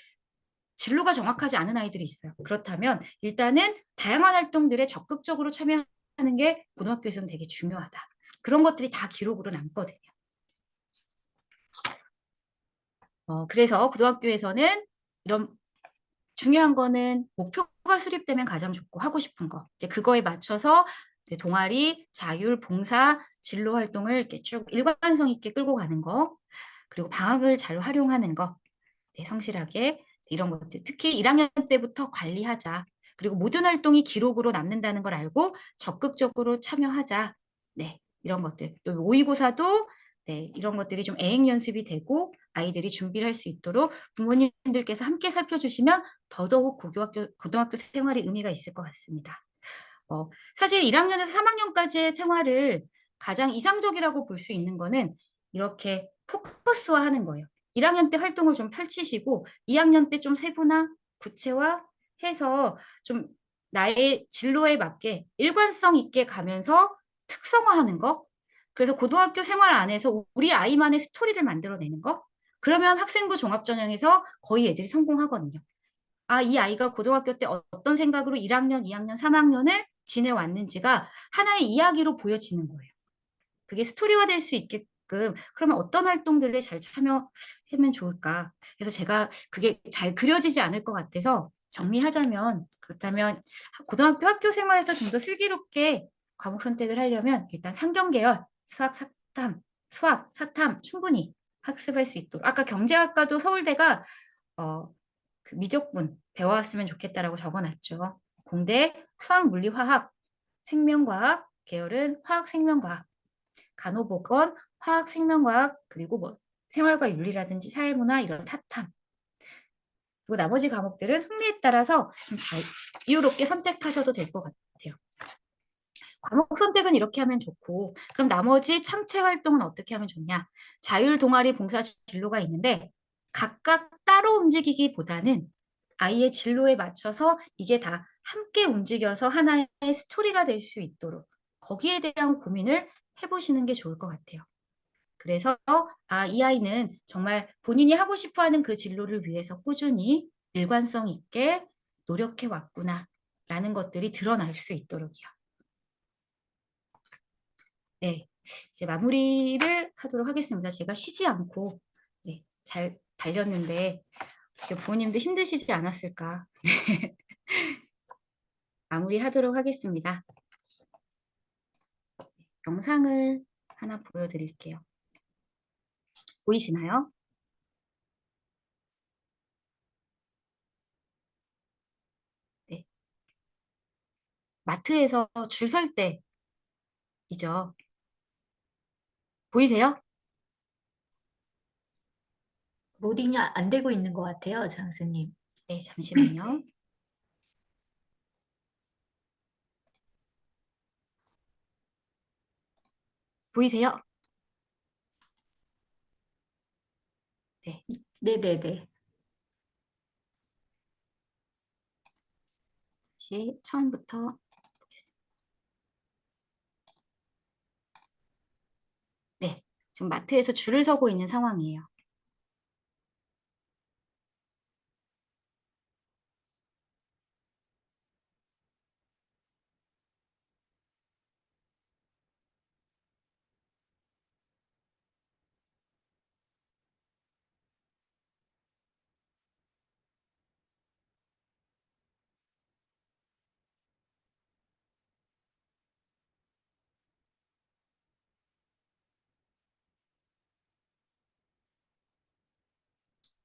진로가 정확하지 않은 아이들이 있어요. 그렇다면 일단은 다양한 활동들에 적극적으로 참여하는 게 고등학교에서는 되게 중요하다. 그런 것들이 다 기록으로 남거든요. 그래서 고등학교에서는 이런 중요한 거는 목표가 수립되면 가장 좋고 하고 싶은 거. 이제 그거에 맞춰서 이제 동아리, 자율, 봉사, 진로 활동을 이렇게 쭉 일관성 있게 끌고 가는 거. 그리고 방학을 잘 활용하는 거. 네, 성실하게 이런 것들. 특히 1학년 때부터 관리하자. 그리고 모든 활동이 기록으로 남는다는 걸 알고 적극적으로 참여하자. 네, 이런 것들. 또 모의고사도 네, 이런 것들이 좀 애행 연습이 되고 아이들이 준비를 할 수 있도록 부모님들께서 함께 살펴주시면 더더욱 고등학교 생활의 의미가 있을 것 같습니다. 사실 1학년에서 3학년까지의 생활을 가장 이상적이라고 볼 수 있는 거는 이렇게 포커스화하는 거예요. 1학년 때 활동을 좀 펼치시고 2학년 때 좀 세분화, 구체화해서 좀 나의 진로에 맞게 일관성 있게 가면서 특성화하는 거. 그래서 고등학교 생활 안에서 우리 아이만의 스토리를 만들어내는 거. 그러면 학생부 종합전형에서 거의 애들이 성공하거든요. 아, 이 아이가 고등학교 때 어떤 생각으로 1학년, 2학년, 3학년을 지내왔는지가 하나의 이야기로 보여지는 거예요. 그게 스토리화 될 수 있게끔 그러면 어떤 활동들에 잘 참여하면 좋을까? 그래서 제가 그게 잘 그려지지 않을 것 같아서 정리하자면 그렇다면 고등학교 학교 생활에서 좀 더 슬기롭게 과목 선택을 하려면 일단 상경계열, 수학, 사탐 충분히 학습할 수 있도록 아까 경제학과도 서울대가 어, 그 미적분 배워왔으면 좋겠다라고 적어놨죠. 공대 수학, 물리, 화학, 생명과학 계열은 화학, 생명과학, 간호보건, 화학, 생명과학, 그리고 뭐 생활과 윤리라든지 사회문화 이런 사탐. 그리고 나머지 과목들은 흥미에 따라서 좀 자유롭게 선택하셔도 될 것 같아요. 과목 선택은 이렇게 하면 좋고, 그럼 나머지 창체 활동은 어떻게 하면 좋냐? 자율 동아리 봉사 진로가 있는데 각각 따로 움직이기보다는 아이의 진로에 맞춰서 이게 다 함께 움직여서 하나의 스토리가 될 수 있도록 거기에 대한 고민을 해보시는 게 좋을 것 같아요. 그래서 이 아이는 정말 본인이 하고 싶어하는 그 진로를 위해서 꾸준히 일관성 있게 노력해 왔구나라는 것들이 드러날 수 있도록이요. 네, 이제 마무리를 하도록 하겠습니다. 제가 쉬지 않고 네, 잘 달렸는데 어떻게 부모님도 힘드시지 않았을까? 마무리하도록 하겠습니다. 영상을 하나 보여드릴게요. 보이시나요? 네. 마트에서 줄 설 때이죠. 보이세요? 로딩이 안 되고 있는 것 같아요, 장수님. 네, 잠시만요. 보이세요? 네, 네네네. 다시 처음부터 보겠습니다. 네, 지금 마트에서 줄을 서고 있는 상황이에요.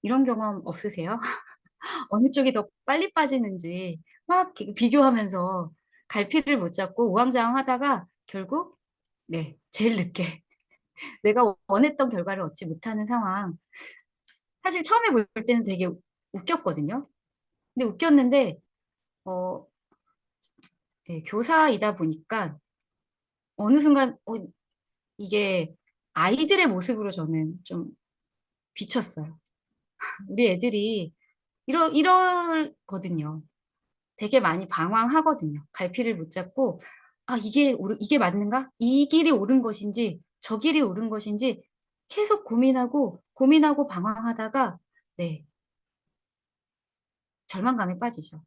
이런 경험 없으세요? 어느 쪽이 더 빨리 빠지는지 막 비교하면서 갈피를 못 잡고 우왕좌왕하다가 결국 네, 제일 늦게 내가 원했던 결과를 얻지 못하는 상황. 사실 처음에 볼 때는 되게 웃겼거든요. 근데 웃겼는데 어, 네, 교사이다 보니까 어느 순간 이게 아이들의 모습으로 저는 좀 비쳤어요. 우리 애들이 이러거든요. 되게 많이 방황하거든요. 갈피를 못 잡고, 아, 이게 맞는가? 이 길이 옳은 것인지, 저 길이 옳은 것인지 계속 고민하고 방황하다가, 네, 절망감에 빠지죠.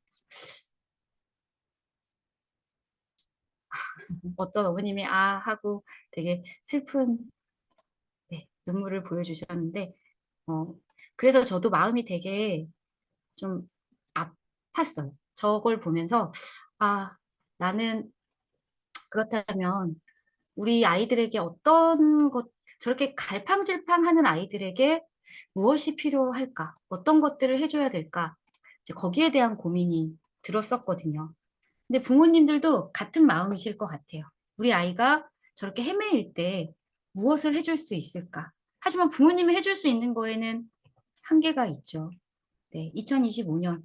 어떤 어머님이 아, 하고 되게 슬픈, 네, 눈물을 보여주셨는데, 어, 그래서 저도 마음이 되게 좀 아팠어요. 저걸 보면서, 아, 나는 그렇다면 우리 아이들에게 어떤 것, 저렇게 갈팡질팡하는 아이들에게 무엇이 필요할까? 어떤 것들을 해줘야 될까? 이제 거기에 대한 고민이 들었었거든요. 근데 부모님들도 같은 마음이실 것 같아요. 우리 아이가 저렇게 헤매일 때 무엇을 해줄 수 있을까? 하지만 부모님이 해줄 수 있는 거에는 한계가 있죠. 네, 2025년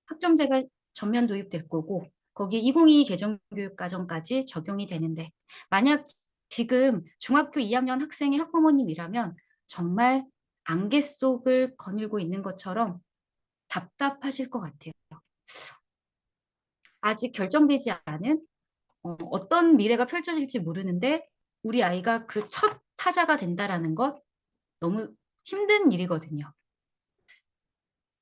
학점제가 전면 도입될 거고 거기에 2022 개정교육과정까지 적용이 되는데 만약 지금 중학교 2학년 학생의 학부모님이라면 정말 안개 속을 거닐고 있는 것처럼 답답하실 것 같아요. 아직 결정되지 않은 어떤 미래가 펼쳐질지 모르는데 우리 아이가 그 첫 타자가 된다라는 것 너무 힘든 일이거든요.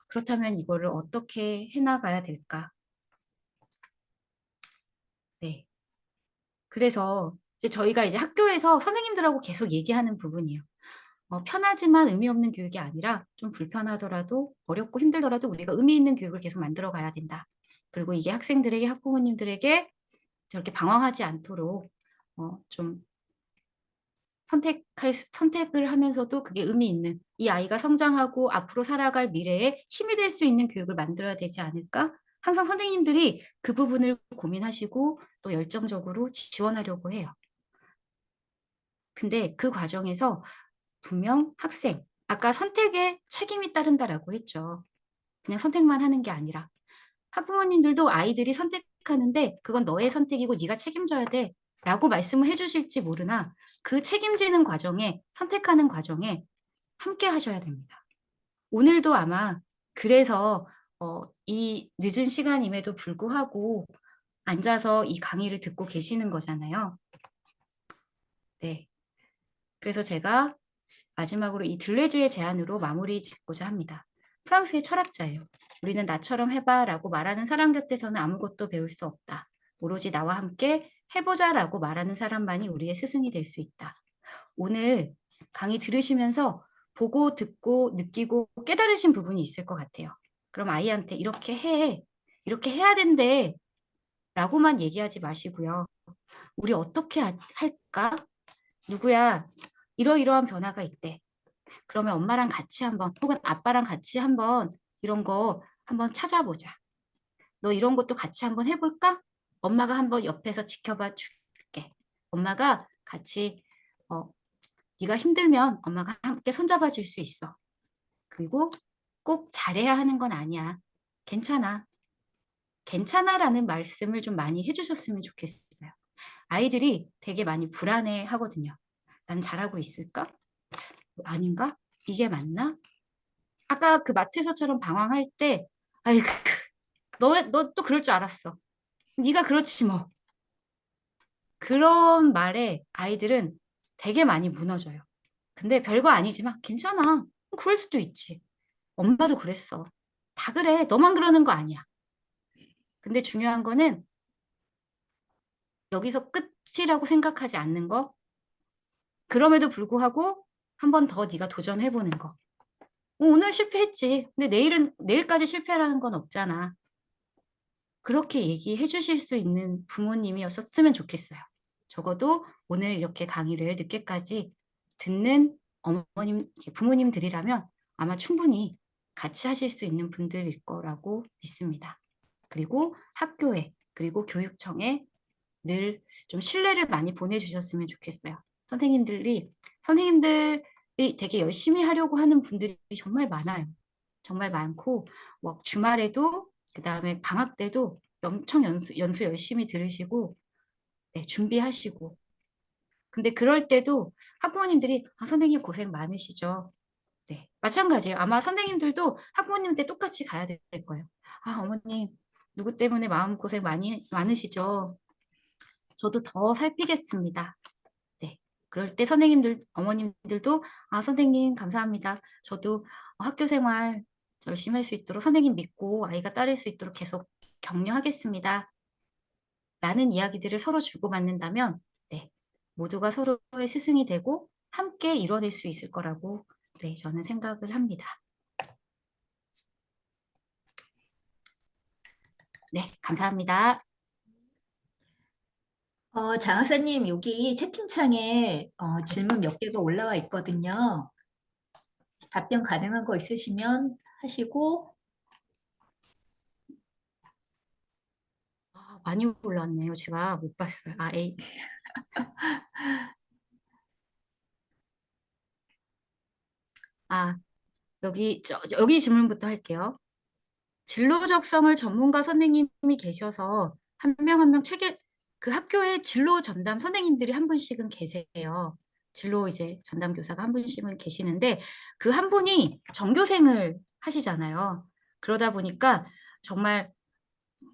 그렇다면 이거를 어떻게 해나가야 될까? 네. 그래서 이제 저희가 이제 학교에서 선생님들하고 계속 얘기하는 부분이에요. 편하지만 의미 없는 교육이 아니라 좀 불편하더라도 어렵고 힘들더라도 우리가 의미 있는 교육을 계속 만들어 가야 된다. 그리고 이게 학생들에게 학부모님들에게 저렇게 방황하지 않도록 좀 선택을 하면서도 그게 의미 있는 이 아이가 성장하고 앞으로 살아갈 미래에 힘이 될 수 있는 교육을 만들어야 되지 않을까? 항상 선생님들이 그 부분을 고민하시고 또 열정적으로 지원하려고 해요. 근데 그 과정에서 분명 학생, 아까 선택에 책임이 따른다라고 했죠. 그냥 선택만 하는 게 아니라 학부모님들도 아이들이 선택하는데 그건 너의 선택이고 네가 책임져야 돼 라고 말씀을 해주실지 모르나 그 책임지는 과정에 선택하는 과정에 함께 하셔야 됩니다. 오늘도 아마 그래서 이 늦은 시간임에도 불구하고 앉아서 이 강의를 듣고 계시는 거잖아요. 네. 그래서 제가 마지막으로 이 들레즈의 제안으로 마무리 짓고자 합니다. 프랑스의 철학자예요. 우리는 나처럼 해봐 라고 말하는 사람 곁에서는 아무것도 배울 수 없다. 오로지 나와 함께 해보자라고 말하는 사람만이 우리의 스승이 될 수 있다. 오늘 강의 들으시면서 보고 듣고 느끼고 깨달으신 부분이 있을 것 같아요. 그럼 아이한테 이렇게 해, 이렇게 해야 된대 라고만 얘기하지 마시고요. 우리 어떻게 할까? 누구야, 이러이러한 변화가 있대. 그러면 엄마랑 같이 한번, 혹은 아빠랑 같이 한번 이런 거 한번 찾아보자. 너 이런 것도 같이 한번 해볼까? 엄마가 한번 옆에서 지켜봐 줄게. 엄마가 같이, 어, 네가 힘들면 엄마가 함께 손잡아 줄 수 있어. 그리고 꼭 잘해야 하는 건 아니야. 괜찮아. 괜찮아라는 말씀을 좀 많이 해주셨으면 좋겠어요. 아이들이 되게 많이 불안해 하거든요. 난 잘하고 있을까? 아닌가? 이게 맞나? 아까 그 마트에서처럼 방황할 때, 아이, 너 또 그럴 줄 알았어. 네가 그렇지 뭐. 그런 말에 아이들은 되게 많이 무너져요. 근데 별거 아니지만 괜찮아. 그럴 수도 있지. 엄마도 그랬어. 다 그래. 너만 그러는 거 아니야. 근데 중요한 거는 여기서 끝이라고 생각하지 않는 거. 그럼에도 불구하고 한 번 더 네가 도전해보는 거. 오늘 실패했지. 근데 내일까지 실패라는 건 없잖아. 그렇게 얘기해 주실 수 있는 부모님이었으면 좋겠어요. 적어도 오늘 이렇게 강의를 늦게까지 듣는 어머님, 부모님들이라면 아마 충분히 같이 하실 수 있는 분들일 거라고 믿습니다. 그리고 학교에, 그리고 교육청에 늘 좀 신뢰를 많이 보내주셨으면 좋겠어요. 선생님들이 되게 열심히 하려고 하는 분들이 정말 많아요. 정말 많고, 뭐 주말에도, 그 다음에 방학 때도 엄청 연수 열심히 들으시고, 네, 준비하시고. 근데 그럴 때도 학부모님들이, 아, 선생님 고생 많으시죠. 네, 마찬가지예요. 아마 선생님들도 학부모님한테 똑같이 가야 될 거예요. 아, 어머님, 누구 때문에 마음고생 많으시죠? 저도 더 살피겠습니다. 네. 그럴 때 어머님들도, 아, 선생님, 감사합니다. 저도 학교 생활 열심히 할 수 있도록 선생님 믿고 아이가 따를 수 있도록 계속 격려하겠습니다. 라는 이야기들을 서로 주고받는다면, 네. 모두가 서로의 스승이 되고 함께 이뤄낼 수 있을 거라고, 네, 저는 생각을 합니다. 네, 감사합니다. 장학사님, 여기 채팅창에 질문 몇 개가 올라와 있거든요. 답변 가능한 거 있으시면 하시고, 많이 올랐네요. 제가 못 봤어요. 아, 에이. 아, 여기 질문부터 할게요. 진로 적성을 전문가 선생님이 계셔서 한 명 한 명 그 학교에 진로 전담 선생님들이 한 분씩은 계세요. 진로 이제 전담 교사가 한 분씩은 계시는데 그 한 분이 전교생을 하시잖아요. 그러다 보니까 정말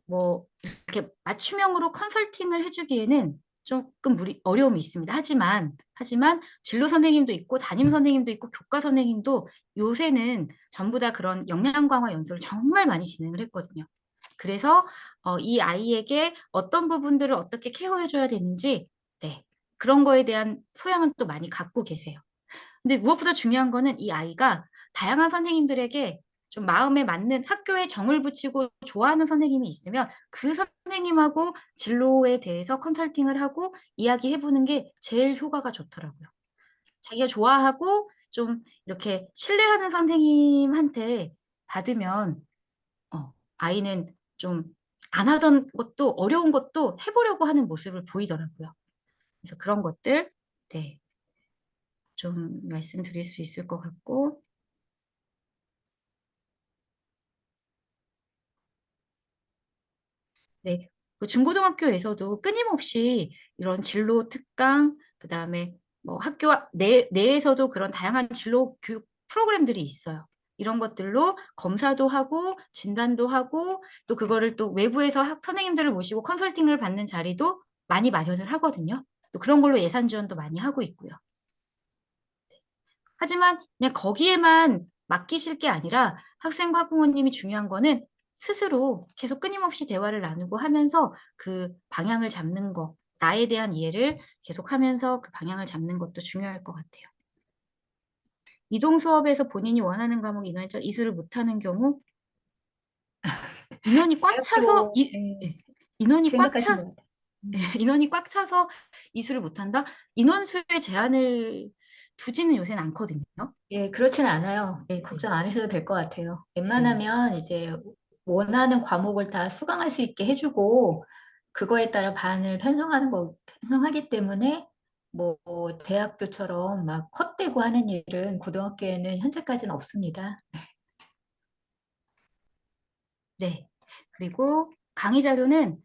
뭐 이렇게 맞춤형으로 컨설팅을 해주기에는 조금 어려움이 있습니다. 하지만 진로 선생님도 있고 담임 선생님도 있고 교과 선생님도 요새는 전부 다 그런 역량 강화 연수를 정말 많이 진행을 했거든요. 그래서 이 아이에게 어떤 부분들을 어떻게 케어해줘야 되는지, 네, 그런 거에 대한 소양은 또 많이 갖고 계세요. 근데 무엇보다 중요한 거는 이 아이가 다양한 선생님들에게 좀 마음에 맞는 학교에 정을 붙이고 좋아하는 선생님이 있으면 그 선생님하고 진로에 대해서 컨설팅을 하고 이야기해보는 게 제일 효과가 좋더라고요. 자기가 좋아하고 좀 이렇게 신뢰하는 선생님한테 받으면 아이는 좀 안 하던 것도 어려운 것도 해보려고 하는 모습을 보이더라고요. 그래서 그런 것들, 네, 좀 말씀드릴 수 있을 것 같고, 네. 그 중고등학교에서도 끊임없이 이런 진로 특강, 그다음에 뭐 내에서도 그런 다양한 진로 교육 프로그램들이 있어요. 이런 것들로 검사도 하고 진단도 하고 또 그거를 또 외부에서 선생님들을 모시고 컨설팅을 받는 자리도 많이 마련을 하거든요. 또 그런 걸로 예산 지원도 많이 하고 있고요. 하지만 그냥 거기에만 맡기실 게 아니라 학생과 학부모님이 중요한 거는 스스로 계속 끊임없이 대화를 나누고 하면서 그 방향을 잡는 거. 나에 대한 이해를 계속하면서 그 방향을 잡는 것도 중요할 것 같아요. 이동 수업에서 본인이 원하는 과목 이수를 못하는 경우 인원이 꽉 차서 대학교, 예, 예, 인원이 꽉 생각하신 차, 것 같아요. 예, 인원이 꽉 차서 이수를 못한다? 인원수에 제한을 두지는 요새는 않거든요. 예, 그렇지는 않아요. 예, 네, 걱정 안 하셔도 될 것 같아요. 네. 웬만하면 이제 원하는 과목을 다 수강할 수 있게 해주고, 그거에 따라 반을 편성하기 때문에, 뭐, 대학교처럼 막 컷되고 하는 일은 고등학교에는 현재까지는 없습니다. 네. 그리고 강의 자료는